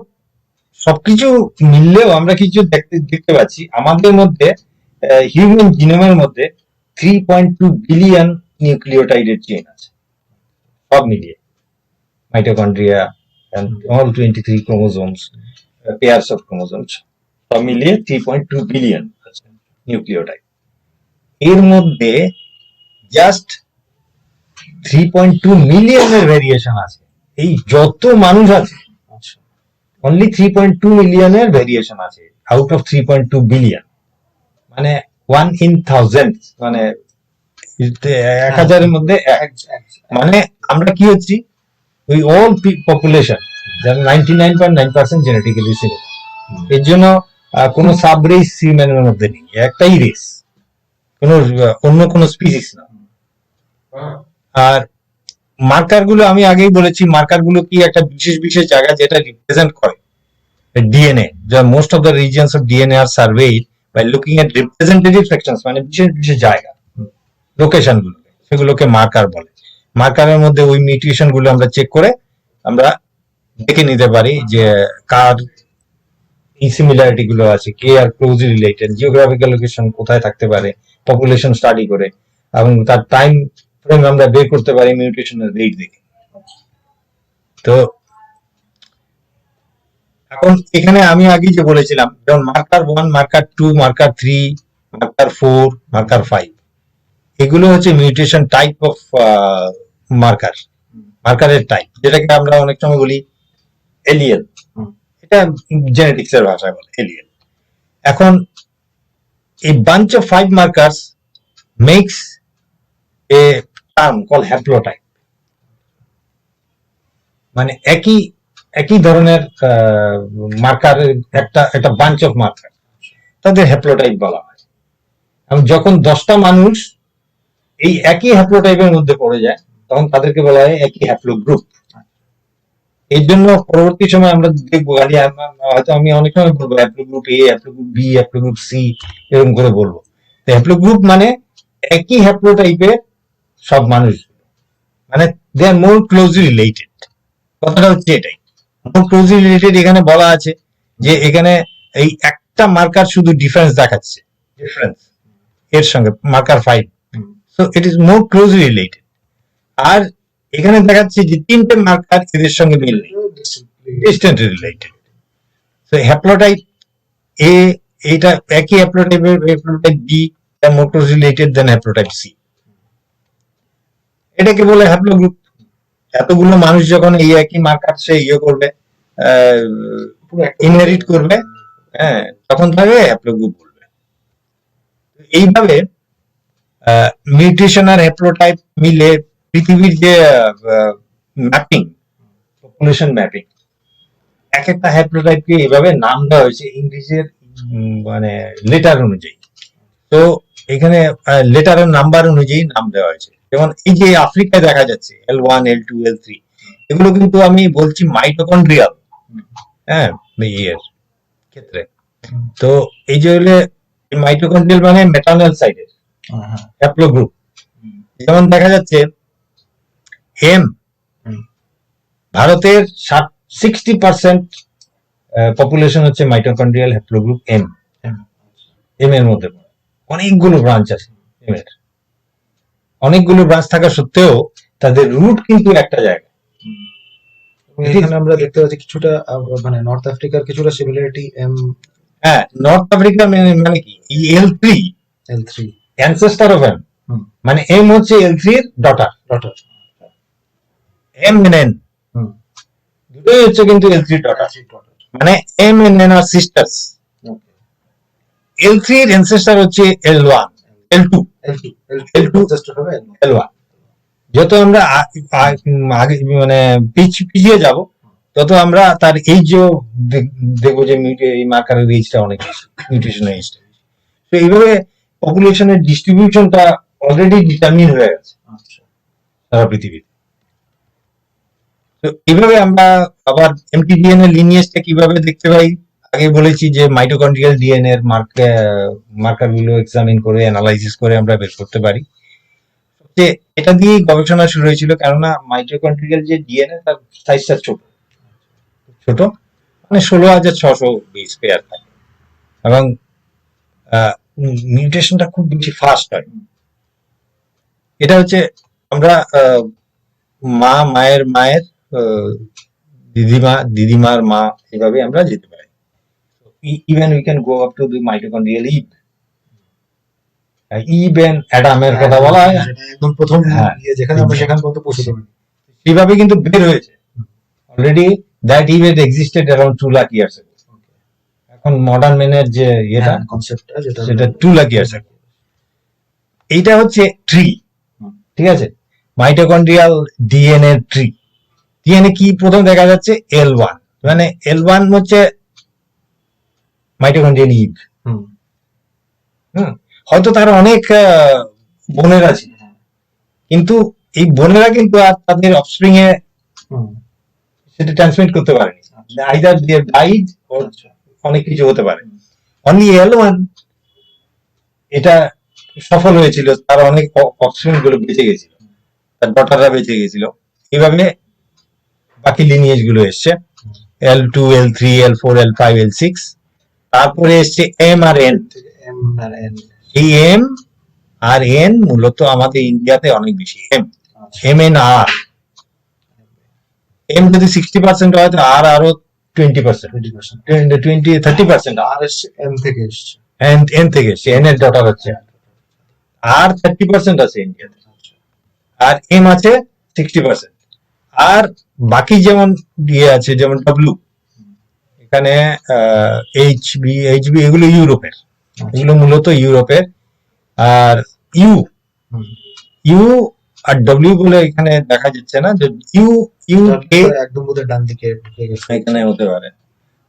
সবকিছু মিললেও আমরা কিছু দেখতে পাচ্ছি আমাদের মধ্যে, হিউম্যান জিনোমের মধ্যে 3.2 বিলিয়ন নিউক্লিওটাইডের চেইন আছে, সব মিলিয়ে, mitochondria and all 23 chromosomes, pairs of chromosomes, সব মিলিয়ে 3.2 বিলিয়ন নিউক্লিওটাইড। এর মধ্যে জাস্ট 3.2 মিলিয়নের ভেরিয়েশন আছে। এই যত মানুষ আছে, অনলি 3.2 মিলিয়নের ভেরিয়েশন আছে আউট অফ 3.2 বিলিয়ন, মানে 1 in 1000, মানে 1000-এর মধ্যে মানে আমরা কি হচ্ছি, ওই অল পপুলেশন যারা 99.9% জেনেটিক্যালি সিমিলার। এর জন্য কোনো সাব রেস হিউম্যানের মধ্যে নেই, একটাই রেস, কোনো অন্য কোনো স্পিসিস না। আর মার্কার গুলো আমি আগেই বলেছি, মার্কার গুলো কি একটা বিশেষ বিশেষ জায়গা যেটা রিপ্রেজেন্ট করে DNA. Most of the regions of DNA are served by looking at representative sections, মানে বিশেষ বিশেষ জায়গা, লোকেশন গুলো, সেগুলোকে মার্কার বলে। মার্কারের মধ্যে ওই মিউটেশন গুলো আমরা চেক করে আমরা দেখে নিতে পারি যে কার এই সিমিলারিটি গুলো আছে, কে আর ক্লোজলি রিলেটেড, জিওগ্রাফিক্যাল লোকেশন কোথায় থাকতে পারে, পপুলেশন স্টাডি করে, এবং তার টাইম ফ্রেম আমরা বের করতে পারি মিউটেশনের রেট দেখে। তো এখন এখানে আমি আগে যে বলেছিলাম, যেমন marker 1, marker 2, marker 3, marker 4, marker 5, এগুলো হচ্ছে মিউটেশন টাইপ অফ মার্কার, মার্কারের টাইপ, যেটাকে আমরা অনেক সময় বলি এলিয়েল। এটা জেনেটিক্স এর ভাষায় বলে এলিয়েল। এখন a bunch of 5 markers makes a term called haplotype, মানে একই ধরনের মার্কারের একটা বাঞ্চ অফ মার্কার, তাদের হ্যাপ্লোটাইপ বলা হয়। এবং যখন 10টা মানুষ এই একই হ্যাপ্লোটাইপের মধ্যে পড়ে যায়, তখন তাদেরকে বলা হয় একই হ্যাপ্লো গ্রুপ। এই জন্য পরবর্তী সময় আমরা দেখবো, হয়তো আমি অনেক সময় বলবো haplogroup A, haplogroup B, haplogroup C, এরকম করে বলবো। হ্যাপ্লো গ্রুপ মানে একই হ্যাপ্লোটাইপের সব মানুষ, মানে দে আর মোর ক্লোজলি রিলেটেড। কথাটা হচ্ছে এটাই, মোর ক্লোজলি রিলেটেড। এখানে বলা আছে যে এখানে এই একটা মার্কার শুধু ডিফারেন্স দেখাচ্ছে, ডিফারেন্স এর সঙ্গে marker 5, so it is more closely related. আর এখানে দেখাচ্ছে যে 3টে মার্কার এদের সঙ্গে মিল নেই, ডিস্টেন্টলি রিলেটেড। সো হ্যাপ্লোটাইপ এ, এটা একই হ্যাপ্লোটাইপের, haplotype B more closely related than haplotype C, এটাকে বলে হ্যাপ্লো গ্রুপ। এতগুলো মানুষ যখন এই একই মার্কার সে করবে, ইনহেরিট করবে, হ্যাঁ, তখন তাকে হ্যাপ্লো গ্রুপ বলবে। এইভাবে মিউটেশন আর হ্যাপ্লোটাইপ মিলে পৃথিবীর যে ম্যাপিং, পপুলেশন ম্যাপিং, এক একটা হ্যাপ্লোটাইপকে এইভাবে নাম দেওয়া হয়েছে ইংরেজির মানে লেটার অনুযায়ী। তো এখানে লেটারের নাম্বার অনুযায়ী নাম দেওয়া হয়েছে। যেমন এই যে আফ্রিকায় দেখা যাচ্ছে L1, L2, L3, এগুলো কিন্তু আমি বলছি মাইটোকন্ড্রিয়াল, হ্যাঁ, ইয়ের ক্ষেত্রে। তো এই যে হলে মাইটোকন্ড্রিয়াল মানে মেটার্নাল সাইডের হ্যাপ্লো গ্রুপ। যেমন দেখা যাচ্ছে এম, ভারতের 60% পপুলেশন হচ্ছে মাইটোকন্ড্রিয়াল হ্যাপ্লো গ্রুপ এম। এম এর মধ্যে অনেকগুলো ব্রাঞ্চ আছে, এম এর অনেকগুলো ব্রাঞ্চ থাকা সত্ত্বেও তাদের রুট কিন্তু একটা জায়গায়। এখানে আমরা দেখতে পাচ্ছি কিছুটা মানে নর্থ আফ্রিকার কিছুটা সিমিলারিটি এম। হ্যাঁ, নর্থ আফ্রিকা মানে কি, L3 অ্যানসেস্টার অফ এম, মানে এম হচ্ছে L3 এর ডটার, এম এন এন দুটোই হচ্ছে কিন্তু L3 ডটার, মানে এম এন এন আর সিস্টার্স। L3 এর অ্যানসেস্টার হচ্ছে L1, L2, L1। যত আমরা আগে মানে পিছিয়ে যাব, তত আমরা তার এইজও দেখবো যে এই মার্কারের এইজটা অনেক বেশি, মিউটেশনের এইজটা। তো এইভাবে পপুলেশনের ডিস্ট্রিবিউশনটা অলরেডি ডিটারমিন হয়ে গেছে সারা পৃথিবীতে। তো এইভাবে আমরা আবার mtDNA লিনিয়েজটা কিভাবে দেখতে পাই, আগে বলেছি যে মাইটোকন্ড্রিয়াল ডিএনএ এর মার্কার গুলো এক্সামিন করে অ্যানালাইসিস করে আমরা বের করতে পারি। যে এটা দিয়ে গবেষণা শুরু হয়েছিল, কেননা মাইটোকন্ড্রিয়াল যে ডিএনএ তার সাইজটা ছোট, মানে 16,600 বেস পেয়ার থাকে, এবং মিউটেশনটা খুব বেশি ফাস্ট হয়। এটা হচ্ছে আমরা মায়ের দিদিমার মা, এভাবে আমরা যেতে পারি। Even we can go up to the mitochondrial Eve and অ্যাডামের কথা বলা হয়, একদম প্রথম যেখানে আমরা সেখান পর্যন্ত পৌঁছতে পারি। এইভাবে কিন্তু বের হয়েছে already, that Eve at existed around 2 lakh years আগে। এখন মডার্ন ম্যানের যে এটা কনসেপ্টটা সেটা 2 লাখ ইয়ার্স আগে। এইটা হচ্ছে ট্রি, ঠিক আছে, মাইটোকন্ড্রিয়াল ডিএনএ ট্রি। ডিএনএ কি প্রথম দেখা যাচ্ছে L1, মানে L1 হচ্ছে মাইটোকন্ড্রিয়াল ইভ। হয়তো তার অনেক বোনের আছে, কিন্তু এই বোনেরা কিন্তু আর তাদের অফস্প্রিং এ সেটা ট্রান্সমিট করতে পারেনি, আইদার দে ডাইড অর অনেক কিছু হতে পারে। অনলি L1 এটা সফল হয়েছিল, তার অনেক অফস্প্রিং গুলো বেঁচে গেছিল, তার ডটাররা বেঁচে গেছিল। এইভাবে বাকি লিনিয়েজ গুলো এসছে, L2, L3, L4, L5, L6, তারপরে এসছে এম আর এন। এই এম আর এন মূলত আমাদের ইন্ডিয়াতে অনেক বেশি, MNR। এম যদি 60% হয় তো আর আরো 20%, 30%। আর এসছে এম থেকে এসছে। এন থেকে এসছে, এন এর ডটার হচ্ছে, আর 30% আছে ইন্ডিয়াতে, আর এম আছে 60%। আর বাকি যেমন ইয়ে আছে, যেমন ডব্লিউ, এখানে এইচবি এগুলো ইউরোপের, এগুলো মূলত ইউরোপের। আর ইউ ইউ আর ডব্লিউ বলে এখানে দেখা যাচ্ছে না, যে ইউ ইউ কে একদম বোধহয় ডান দিকে এখানে হতে পারে,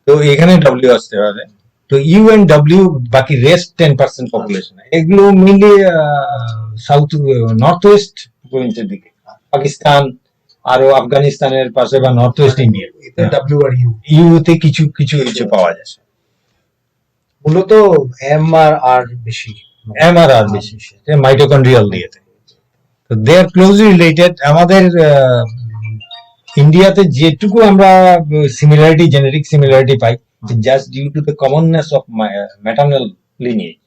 তো এখানে ডব্লিউ আসতে পারে। তো ইউ এন্ড ডব্লিউ, বাকি রেস্ট 10% পপুলেশন, এগুলো মেনলি সাউথ নর্থ ওয়েস্ট প্রভিন্সের দিকে, পাকিস্তান আরো আফগানিস্তানের পাশে বা নর্থ ওয়েস্ট ইন্ডিয়া, ডাব্লিউ আর ইউ, ইউতে কিছু কিছু কিছু পাওয়া যায়। মূলত এম আর আর বেশি, এমআরআর বেশি, মাইটোকন্ড্রিয়াল দিয়ে। তো দে আর ক্লোজলি রিলেটেড। আমাদের ইন্ডিয়াতে যেটুকু আমরা সিমিলারিটি, জেনেটিক সিমিলারিটি পাই, just due to the commonness of maternal lineage.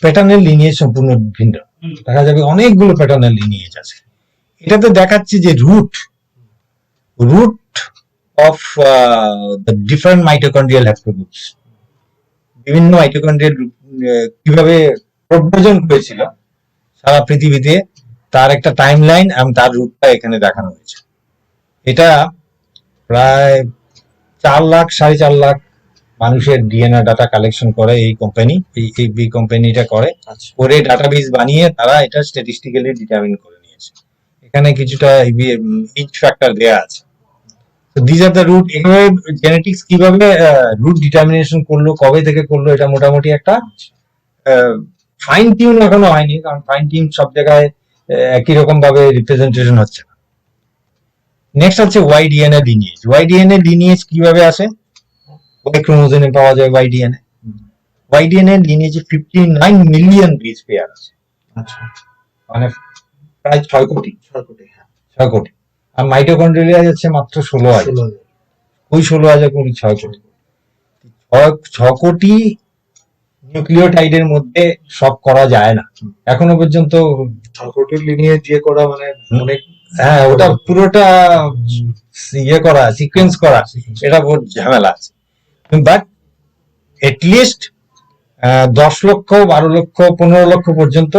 Paternal lineage সম্পূর্ণ ভিন্ন, দেখা যাবে অনেকগুলো প্যাটার্নাল লিনিয়েজ আছে। এটাতে দেখাচ্ছে যে root of the different mitochondrial haplogroups, বিভিন্ন মাইটোকন্ড্রিয়াল কিভাবে প্রব্রজন করেছিল সারা পৃথিবীতে, তার একটা টাইম লাইন এবং তার রুটটা এখানে দেখানো হয়েছে। এটা প্রায় 4 লাখ 4.5 লাখ মানুষের ডিএনএ ডাটা কালেকশন করে এই কোম্পানি, এই কোম্পানিটা করে ডাটাবেস বানিয়ে তারা এটা স্ট্যাটিস্টিক্যালি ডিটারমিন করে নিয়েছে। এখানে কিছুটা ইচ ফ্যাক্টর দেয়া আছে। তো দিস আর দ্য রুট। এভাবে জেনেটিক্স কিভাবে রুট ডিটারমিনেশন করলো, কবে থেকে করলো, এটা মোটামুটি একটা ফাইন টিউন এখনো হয়নি, কারণ ফাইন টিউন সব জায়গায় একই রকম ভাবে রিপ্রেজেন্টেশন হচ্ছে না। নেক্সট হচ্ছে ওয়াইডিএনএ লিনিয়েজ। ওয়াইডিএনএ লিনিয়েজ কিভাবে আসে? ওয়াই ক্রোমোজোমে পাওয়া যায় ওয়াইডিএনএ। ওয়াইডিএনএ লিনিয়েজে 59 মিলিয়ন বেস পেয়ার আছে, মানে প্রায় 6 কোটি। 6 কোটি। আর মাইটোকন্ড্রিয়া যাচ্ছে মাত্র 16,000। ওই 16,000 কোটি 6 কোটি। 6 কোটি নিউক্লিওটাইডের মধ্যে সব করা যায় না এখনো পর্যন্ত। 6 কোটি লিনিয়েজ দিয়ে করা মানে অনেক, হ্যাঁ, ওটা পুরোটা ইয়ে করা, সিকোয়েন্স করা, এটা বহুত ঝামেলা আছে। বাট এটলিস্ট 10 লক্ষ, 12 লক্ষ, 15 লক্ষ পর্যন্ত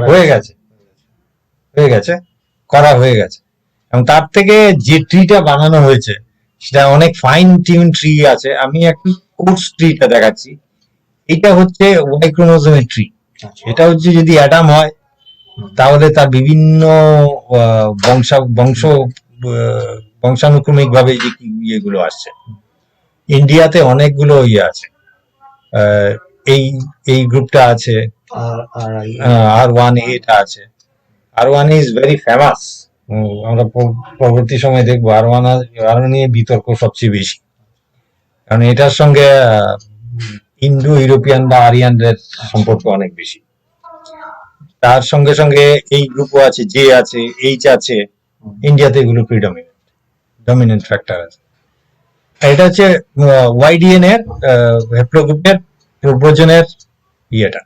হয়ে গেছে, করা হয়ে গেছে। এবং তার থেকে যে ট্রিটা বানানো হয়েছে সেটা অনেক ফাইন টিউন ট্রি আছে। আমি একটু কোর্স ট্রিটা দেখাচ্ছি। এটা হচ্ছে ওয়াই ক্রোমোজোমের ট্রি। এটা হচ্ছে যদি অ্যাডাম হয় তাহলে তার বিভিন্ন বংশানুক্রমিক ভাবে যে ইয়েগুলো আসছে। ইন্ডিয়াতে অনেকগুলো ইয়ে আছে, এই গ্রুপটা আছে, R1A টা আছে। R1A is very famous. আমরা পরবর্তী সময় দেখবো R1 নিয়ে বিতর্ক সবচেয়ে বেশি, কারণ এটার সঙ্গে ইন্দো ইউরোপিয়ান বা আরিয়ানদের সম্পর্ক অনেক বেশি। তার সঙ্গে সঙ্গে এই গ্রুপও আছে, জে আছে, এইচ আছে। ইন্ডিয়াতে এগুলো ডমিনেন্ট ফ্যাক্টর আছে। এটা হচ্ছে ওয়াইডিএনএ হ্যাপ্লোগ্রুপের প্রব্রজনের ইয়েটা,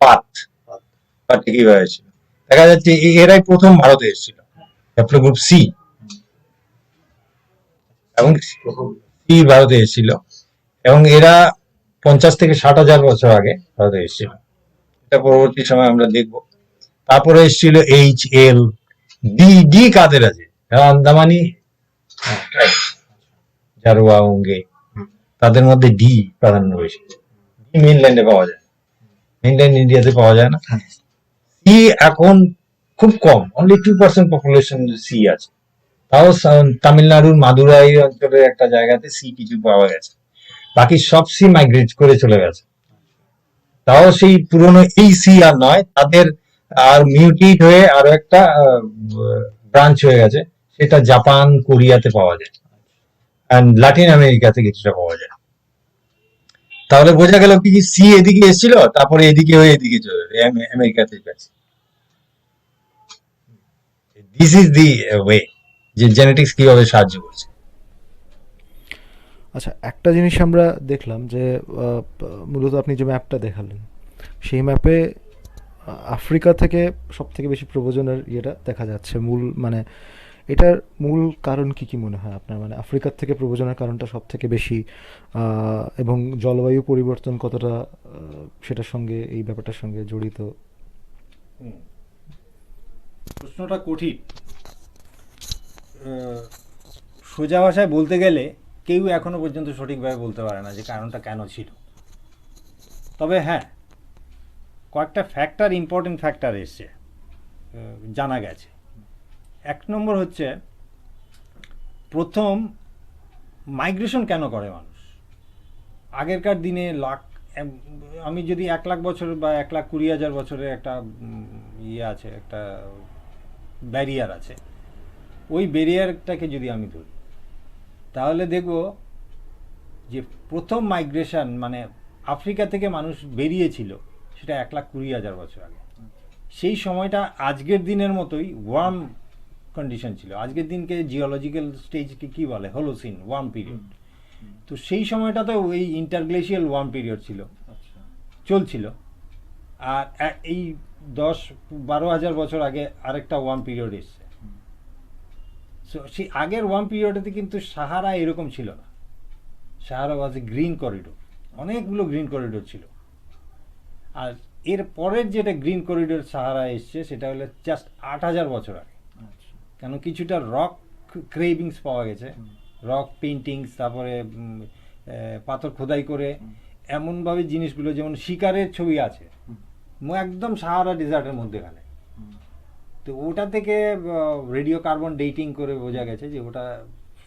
পাথটা কিভাবে ছিল। দেখা যাচ্ছে এরাই প্রথম ভারতে এসেছিল, হ্যাপ্লোগ্রুপ সি, এবং সি ভারতে এসেছিল, এবং এরা 50 থেকে 60,000 বছর আগে ভারতে এসেছিল। এটা পরবর্তী সময় আমরা দেখব। তারপরে এসেছিল এইচ, এল, ডি কাদের আছে? আন্দামানি, জারোয়া, ওঙ্গে, তাদের মধ্যে ডি প্রাধান্য বেশি। ডি মেইনল্যান্ডে পাওয়া যায়, মেইনল্যান্ড ইন্ডিয়াতে পাওয়া যায় না। সি এখন খুব কম, অনলি 2% পপুলেশন সি আছে। তাও তামিলনাড়ুর মাদুরাই অঞ্চলের একটা জায়গাতে সি কিছু পাওয়া গেছে, বাকি সব সি মাইগ্রেট করে চলে গেছে। তাও সেই পুরনো এই সি আর নয়, তাদের আর মিউটেট হয়ে আরো একটা ব্রাঞ্চ হয়ে গেছে, সেটা জাপান, কোরিয়াতে পাওয়া যায়, এন্ড লাতিন আমেরিকাতে কিছুটা পাওয়া যায়। তাহলে বোঝা গেল কি সি এদিকে এসেছিল, তারপরে এদিকে হয়ে এদিকে চলে আমেরিকাতে গেছে। দিস ইজ দি ওয়ে যে জেনেটিক্স কিভাবে সাহায্য করছে। আচ্ছা, একটা জিনিস আমরা দেখলাম যে মূলত আপনি যে ম্যাপটা দেখালেন, সেই ম্যাপে আফ্রিকা থেকে সব থেকে বেশি প্রব্রজনের ইয়েটা দেখা যাচ্ছে। মূল মানে এটার মূল কারণ কি মনে হয় আপনার? মানে আফ্রিকার থেকে প্রব্রজনের কারণটা সব থেকে বেশি, এবং জলবায়ু পরিবর্তন কতটা সেটার সঙ্গে, এই ব্যাপারটার সঙ্গে জড়িত? প্রশ্নটা কঠিন। সোজা ভাষায় বলতে গেলে কেউ এখনো পর্যন্ত সঠিকভাবে বলতে পারে না যে কারণটা কেন ছিল। তবে হ্যাঁ, কয়েকটা ফ্যাক্টর, ইম্পর্টেন্ট ফ্যাক্টর এসছে, জানা গেছে। এক নম্বর হচ্ছে, প্রথম, মাইগ্রেশন কেন করে মানুষ। আগেরকার দিনে আমি যদি 1,00,000 বছর বা 1,20,000 বছরের একটা ইয়ে আছে, একটা ব্যারিয়ার আছে, ওই ব্যারিয়ারটাকে যদি আমি ধরি, তাহলে দেখব যে প্রথম মাইগ্রেশন মানে আফ্রিকা থেকে মানুষ বেরিয়েছিল সেটা 1,20,000 বছর আগে। সেই সময়টা আজকের দিনের মতোই ওয়ার্ম কন্ডিশন ছিল। আজকের দিনকে জিওলজিক্যাল স্টেজকে কি বলে, হোলোসিন, ওয়ার্ম পিরিয়ড। তো সেই সময়টাতে ওই ইন্টারগ্লেশিয়াল ওয়ার্ম পিরিয়ড ছিল, চলছিল। আর এই 10-12 হাজার বছর আগে আরেকটা ওয়ার্ম পিরিয়ড এসছে। সো সেই আগের ওয়ার্ম পিরিয়ডেতে কিন্তু সাহারা এরকম ছিল না। সাহারা ওয়াজ এ গ্রিন করিডোর, অনেকগুলো গ্রিন করিডোর ছিল। আর এর পরের যেটা গ্রিন করিডোর সাহারা এসছে সেটা হলো জাস্ট 8,000 বছর আগে। কেন, কিছুটা রক ক্রেভিংস পাওয়া গেছে, রক পেন্টিংস, তারপরে পাথর খোদাই করে এমনভাবে জিনিসগুলো, যেমন শিকারের ছবি আছে একদম সাহারা ডেজার্টের মধ্যেখানে। তো ওটা থেকে রেডিও কার্বন ডেটিং করে বোঝা গেছে যে ওটা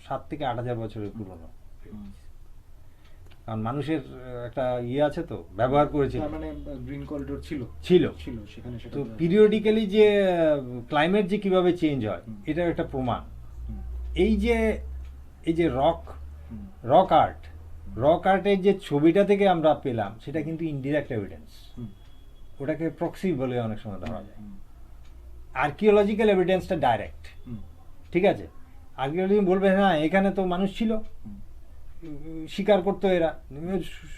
7 থেকে 8,000 বছরের পুরনো। কারণ মানুষের একটা ইয়ে আছে, তো ব্যবহার করেছিল, মানে গ্রিন করিডোর ছিল ছিল ছিল সেখানে। তো পিরিয়ডিক্যালি যে ক্লাইমেট যে কিভাবে চেঞ্জ হয়, এটার একটা প্রমাণ। এই যে রক আর্টের যে ছবিটা থেকে আমরা পেলাম, সেটা কিন্তু ইনডিরেক্ট এভিডেন্স। ওটাকে প্রক্সি বলে অনেক সময় ধরা যায়। আর্কিওলজিক্যাল এভিডেন্সটা ডাইরেক্ট। ঠিক আছে, আর্কিওলজি বলবে হ্যাঁ এখানে তো মানুষ ছিল, শিকার করতো এরা,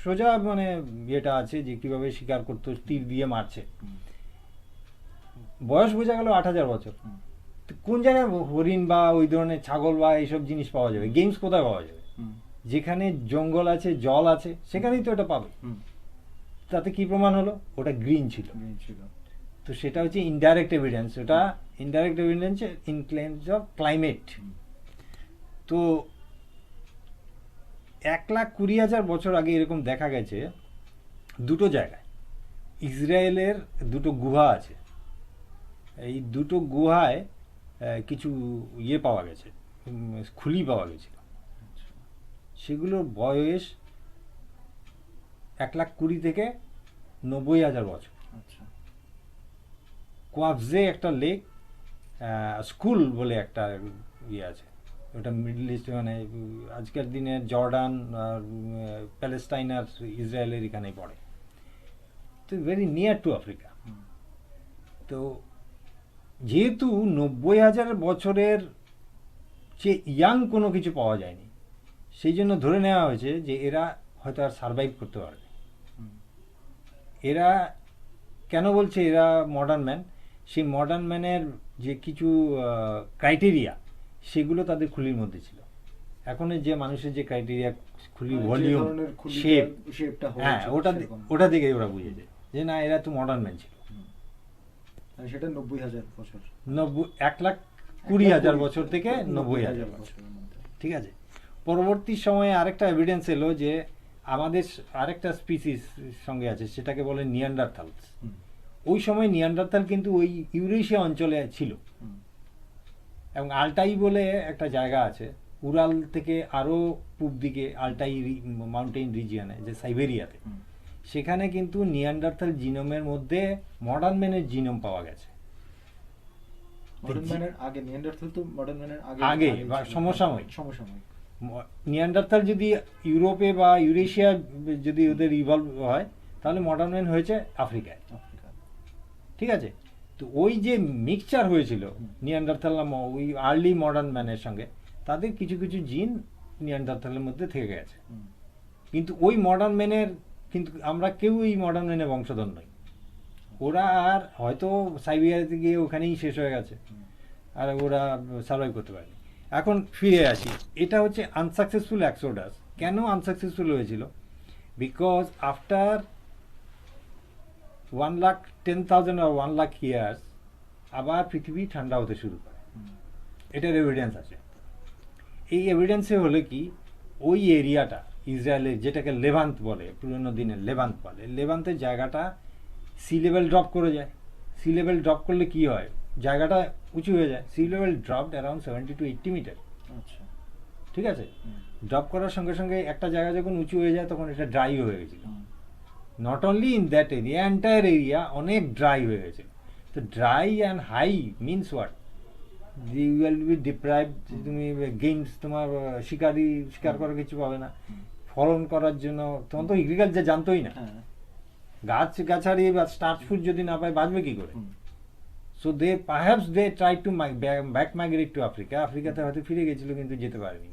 সোজা মানে যেটা আছে যে কিভাবে শিকার করতো, তীর দিয়ে মারছে। বয়স বোঝা গেল 8,000 বছর। কোন জায়গায় হরিণ বা ওই ধরনের ছাগল বা এইসব জিনিস পাওয়া যাবে? গেমস কোথায় পাওয়া যাবে? যেখানে জঙ্গল আছে, জল আছে, সেখানেই তো এটা পাবে। তাতে কি প্রমাণ হলো? ওটা গ্রিন ছিল। তো সেটা হচ্ছে ইনডাইরেক্ট এভিডেন্স। ওটা indirect evidence in claims of climate. তো 1,20,000 বছর আগে এরকম দেখা গেছে দুটো জায়গায়। ইসরায়েলের দুটো গুহা আছে, এই দুটো গুহায় কিছু ইয়ে পাওয়া গেছে, খুলি পাওয়া গেছিল। সেগুলোর বয়স 1,20,000 থেকে 90,000 বছর। কোয়াবজে একটা লেক, স্কুল বলে একটা ইয়ে আছে, ওটা মিডল ইস্ট, মানে আজকের দিনে জর্ডান আর প্যালেস্টাইন আর ইসরায়েলের এখানেই পড়ে। তো ভেরি নিয়ার টু আফ্রিকা। তো যেহেতু 90,000 বছরের চেয়ে ইয়াং কোনো কিছু পাওয়া যায়নি, সেই জন্য ধরে নেওয়া হয়েছে যে এরা হয়তো আর সারভাইভ করতে পারবে। এরা কেন বলছে এরা মডার্ন ম্যান? সেই মডার্ন ম্যানের যে কিছু ক্রাইটেরিয়া, সেগুলো তাদের খুলির মধ্যে ছিল। এখন যে মানুষের যে ক্রাইটেরিয়া, খুলি, ভলিউম, শেপ, হ্যাঁ, ওটা দেখে ওরা বুঝেছে যে না, এরা তো মডার্ন ম্যান ছিল। সেটা 90,000 বছর, 1,20,000 বছর থেকে 90,000 বছর। ঠিক আছে, পরবর্তী সময়ে আরেকটা এভিডেন্স এলো যে আমাদের আরেকটা স্পিসিস সঙ্গে আছে, সেটাকে বলে নিয়ান্ডারথালস। ওই সময় নিয়ান্ডারথাল কিন্তু ওই ইউরেশিয়া অঞ্চলে ছিল, এবং আলটাই বলে একটা জায়গা আছে উরাল থেকে আরো পূব দিকে, আলটাই মাউন্টেন রিজিয়নে, যে সাইবেরিয়াতে, সেখানে কিন্তু নিয়ান্ডারথাল জিনোমের মধ্যে মডার্ন ম্যানের জিনোম পাওয়া গেছে। আগে বা সমসাময়িক নিয়ান্ডারথাল যদি ইউরোপে বা ইউরেশিয়া যদি ওদের ইভলভ হয়, তাহলে মডার্ন ম্যান হয়েছে আফ্রিকায়। ঠিক আছে, তো ওই যে মিক্সচার হয়েছিল নিয়ান্ডারথাল ওই আর্লি মডার্ন ম্যানের সঙ্গে, তাদের কিছু কিছু জিন নিয়ান্ডারথালের মধ্যে থেকে গেছে। কিন্তু ওই মডার্ন ম্যানের, কিন্তু আমরা কেউ এই মডার্ন ম্যানের বংশধর নই। ওরা আর হয়তো সাইবেরিয়াতে গিয়ে ওখানেই শেষ হয়ে গেছে, আর ওরা সার্ভাইভ করতে পারেনি। এখন ফিরে আসি, এটা হচ্ছে আনসাকসেসফুল এক্সোডাস। কেন আনসাকসেসফুল হয়েছিল? বিকজ আফটার 1,10,000 or 1,00,000 ইয়ার্স আবার পৃথিবী ঠান্ডা হতে শুরু করে, এটার এভিডেন্স আছে। এই এভিডেন্সে হলে কি, ওই এরিয়াটা ইসরায়েলের, যেটাকে লেভান্ত বলে, পুরনো দিনের লেভান্ত বলে, লেভান্তের জায়গাটা সি লেভেল ড্রপ করে যায়। সি লেভেল ড্রপ করলে কি হয়, জায়গাটা উঁচু হয়ে যায়। Sea level drop around 70 to 80 metre. আচ্ছা। ঠিক আছে, ড্রপ করার সঙ্গে সঙ্গে একটা জায়গা যখন উঁচু হয়ে যায় তখন এটা ড্রাই হয়ে গেছিল। Not only in that area, entire area অনেক ড্রাই হয়ে গেছিল। তো dry and high means what, you will be deprive, তুমি গেমস, তোমার শিকার করার কিছু পাবে না। ফলন করার জন্য তখন তো এগ্রিকালচার জানতোই না, গাছ গাছারি বা স্টার্চ ফুড যদি না পায় বাঁচবে কি করে? So they perhaps they try to back migrate to Africa. আফ্রিকাতে হয়তো ফিরে গেছিল কিন্তু যেতে পারেনি।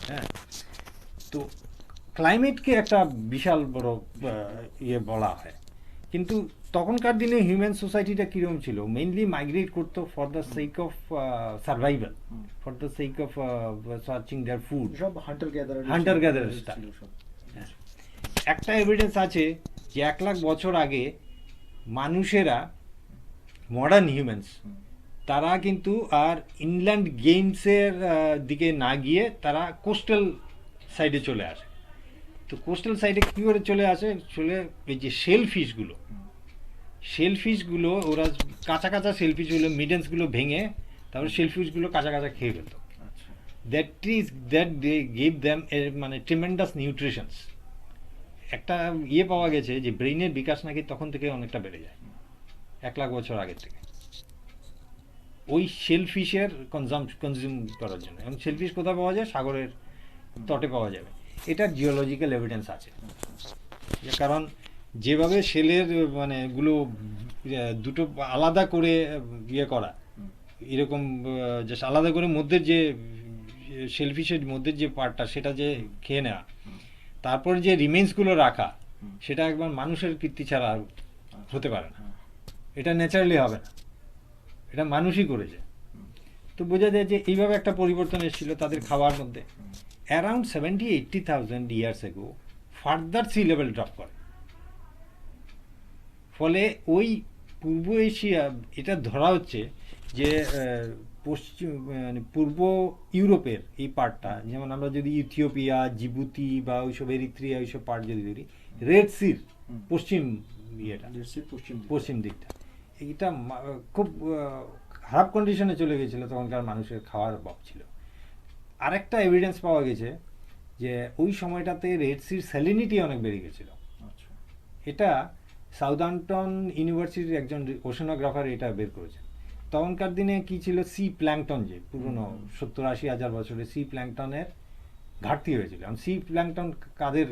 হ্যাঁ, তো ক্লাইমেটকে একটা বিশাল বড় ইয়ে বলা হয়। কিন্তু তখনকার দিনে হিউম্যান সোসাইটিটা কীরকম ছিল? মেইনলি মাইগ্রেট করতো for the sake of survival, for the sake of searching their food, সব হান্টার গ্যাদারার স্টাইল। একটা এভিডেন্স আছে যে 1,00,000 বছর আগে মানুষেরা, মডার্ন হিউম্যানস, তারা কিন্তু আর ইনল্যান্ড গেমসের দিকে না গিয়ে তারা কোস্টাল সাইডে চলে আসে। তো কোস্টাল সাইডে কী করে চলে আসে? এই যে শেলফিশগুলো ওরা কাঁচা কাঁচা শেলফিশগুলো, মিডেন্সগুলো ভেঙে তারপরে শেলফিশগুলো কাঁচা কাঁচা খেয়ে ফেলত। দ্যাট দে গিভ দ্যাম মানে ট্রিমেন্ডাস নিউট্রিশনস। একটা ইয়ে পাওয়া গেছে যে ব্রেইনের বিকাশ নাকি তখন থেকে অনেকটা বেড়ে যায় 1,00,000 বছর আগের থেকে, ওই শেলফিশের কনজিউম করার জন্য। এবং শেলফিশ কোথায় পাওয়া যায়? সাগরের তটে পাওয়া যাবে। এটার জিওলজিক্যাল এভিডেন্স আছে। কারণ যেভাবে শেলের মানে গুলো দুটো আলাদা করে ইয়ে করা, এরকম জাস্ট আলাদা করে মধ্যের যে শেলফিশের মধ্যের যে পার্টটা সেটা যে খেয়ে নেওয়া, তারপর যে রিমেন্সগুলো রাখা, সেটা একবার মানুষের কীর্তি ছাড়া হতে পারে না। এটা ন্যাচারালি হবে না, এটা মানুষই করেছে। তো বোঝা যায় যে এইভাবে একটা পরিবর্তন এসেছিল তাদের খাওয়ার মধ্যে। Around 70,000-80,000 years ago further sea level drop করে। ফলে ওই পূর্ব এশিয়া, এটা ধরা হচ্ছে যে পূর্ব ইউরোপের এই পার্টটা, যেমন আমরা যদি ইথিওপিয়া, জিবুতি বা ওইসব এরিত্রিয়া ওইসব পার্ট যদি ধরি, রেড সির পশ্চিম ইয়েটা, পশ্চিম দিকটা, এইটা খুব খারাপ কন্ডিশনে চলে গেছিল। তখনকার মানুষের খাওয়ার অভাব ছিল। আরেকটা এভিডেন্স পাওয়া গেছে যে ওই সময়টাতে রেড সির স্যালিনিটি অনেক বেড়ে গেছিল। এটা সাউদাম্পটন ইউনিভার্সিটির একজন ওশেনোগ্রাফার এটা বের করেছে। তখনকার দিনে কি ছিল, সি প্ল্যাঙ্কটন, যে পুরনো 70-80 হাজার বছরের সি প্ল্যাঙ্কটনের ঘাটতি হয়েছিল। কারণ সি প্ল্যাঙ্কটন কাদের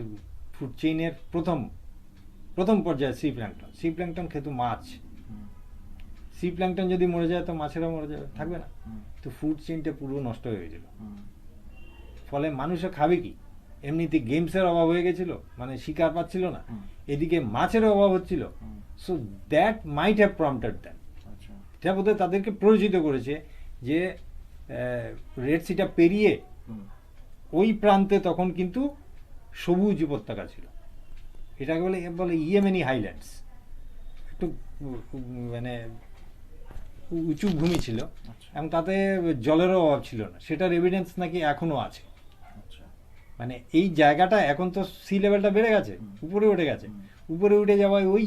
ফুড চেইনের প্রথম পর্যায়ে সি প্ল্যাঙ্কটন খেত মাছ। সি প্ল্যাঙ্কটন যদি মরে যায় তো মাছেরা মরে যাবে, থাকবে না। তো ফুড চেইনটা পুরো নষ্ট হয়ে গেছিল। ফলে মানুষে খাবে কি? এমনিতে গেমসের অভাব হয়ে গেছিল, মানে শিকার পাচ্ছিল না, এদিকে মাছের অভাব হচ্ছিল। So that might have prompted them, এটা বোধহয় তাদেরকে প্ররোচিত করেছে যে রেড সিটা পেরিয়ে ওই প্রান্তে তখন কিন্তু সবুজ উপত্যকা ছিল। এটাকে বলে ইয়েমেনি হাইল্যান্ডস, একটু মানে উঁচু ভূমি ছিল এবং তাতে জলেরও অভাব ছিল না। সেটার এভিডেন্স নাকি এখনো আছে। মানে এই জায়গাটা এখন তো সি লেভেলটা বেড়ে গেছে, উপরে উঠে গেছে, উপরে উঠে যাওয়ায় ওই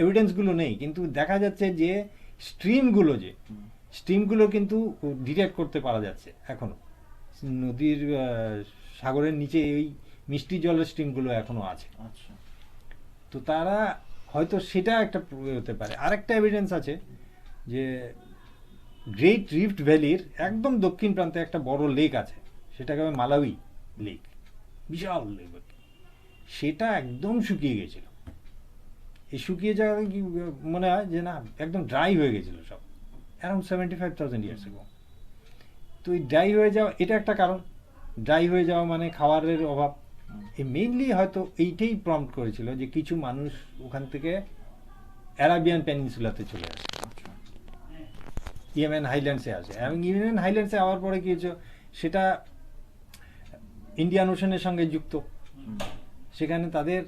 এভিডেন্সগুলো নেই। কিন্তু দেখা যাচ্ছে যে স্ট্রিমগুলো কিন্তু ডিটেক্ট করতে পারা যাচ্ছে এখনো। নদীর সাগরের নিচে এই মিষ্টি জলের স্ট্রিমগুলো এখনো আছে। তো তারা হয়তো সেটা একটা হতে পারে। আরেকটা এভিডেন্স আছে যে গ্রেট রিফট ভ্যালির একদম দক্ষিণ প্রান্তে একটা বড় লেক আছে, সেটাকে মালাউই লেক, বিশাল লেক। সেটা একদম শুকিয়ে গেছিল। এই শুকিয়ে যাওয়া কি মনে হয় যে না, একদম ড্রাই হয়ে গেছিল সব, অ্যারাউন্ড 75,000 ইয়ার্স এগো। তো এই ড্রাই হয়ে যাওয়া এটা একটা কারণ। ড্রাই হয়ে যাওয়া মানে খাবারের অভাব। এই মেইনলি হয়তো এইটাই প্রম্পট করেছিল যে কিছু মানুষ ওখান থেকে অ্যারাবিয়ান পেনিনসুলাতে চলে আসে, আচ্ছা। ইয়েমেন হাইল্যান্ডসে আসে, এবং ইয়েমেন হাইল্যান্ডসে আওয়ার পরে কি হচ্ছে, সেটা ইন্ডিয়ান ওশনের সঙ্গে যুক্ত। সেখানে তাদের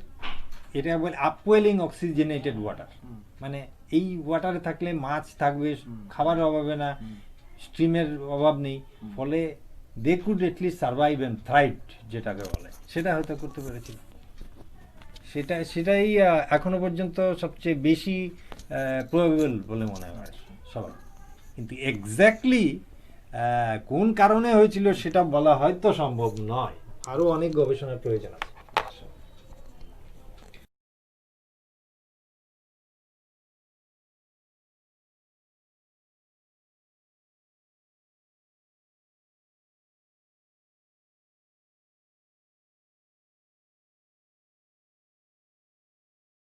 এটা বলে আপওয়েলিং অক্সিজেনেটেড ওয়াটার, মানে এই ওয়াটারে থাকলে মাছ থাকবে, খাবারের অভাবে না, স্ট্রিমের অভাব নেই, ফলে they could at least survive and thrive, যেটাকে বলে, সেটা হয়তো করতে পেরেছিল। সেটাই এখনো পর্যন্ত সবচেয়ে বেশি প্রবেবল বলে মনে হয় সবার। কিন্তু এক্স্যাক্টলি কোন কারণে হয়েছিল সেটা বলা হয়তো সম্ভব নয়, আরও অনেক গবেষণার প্রয়োজন আছে।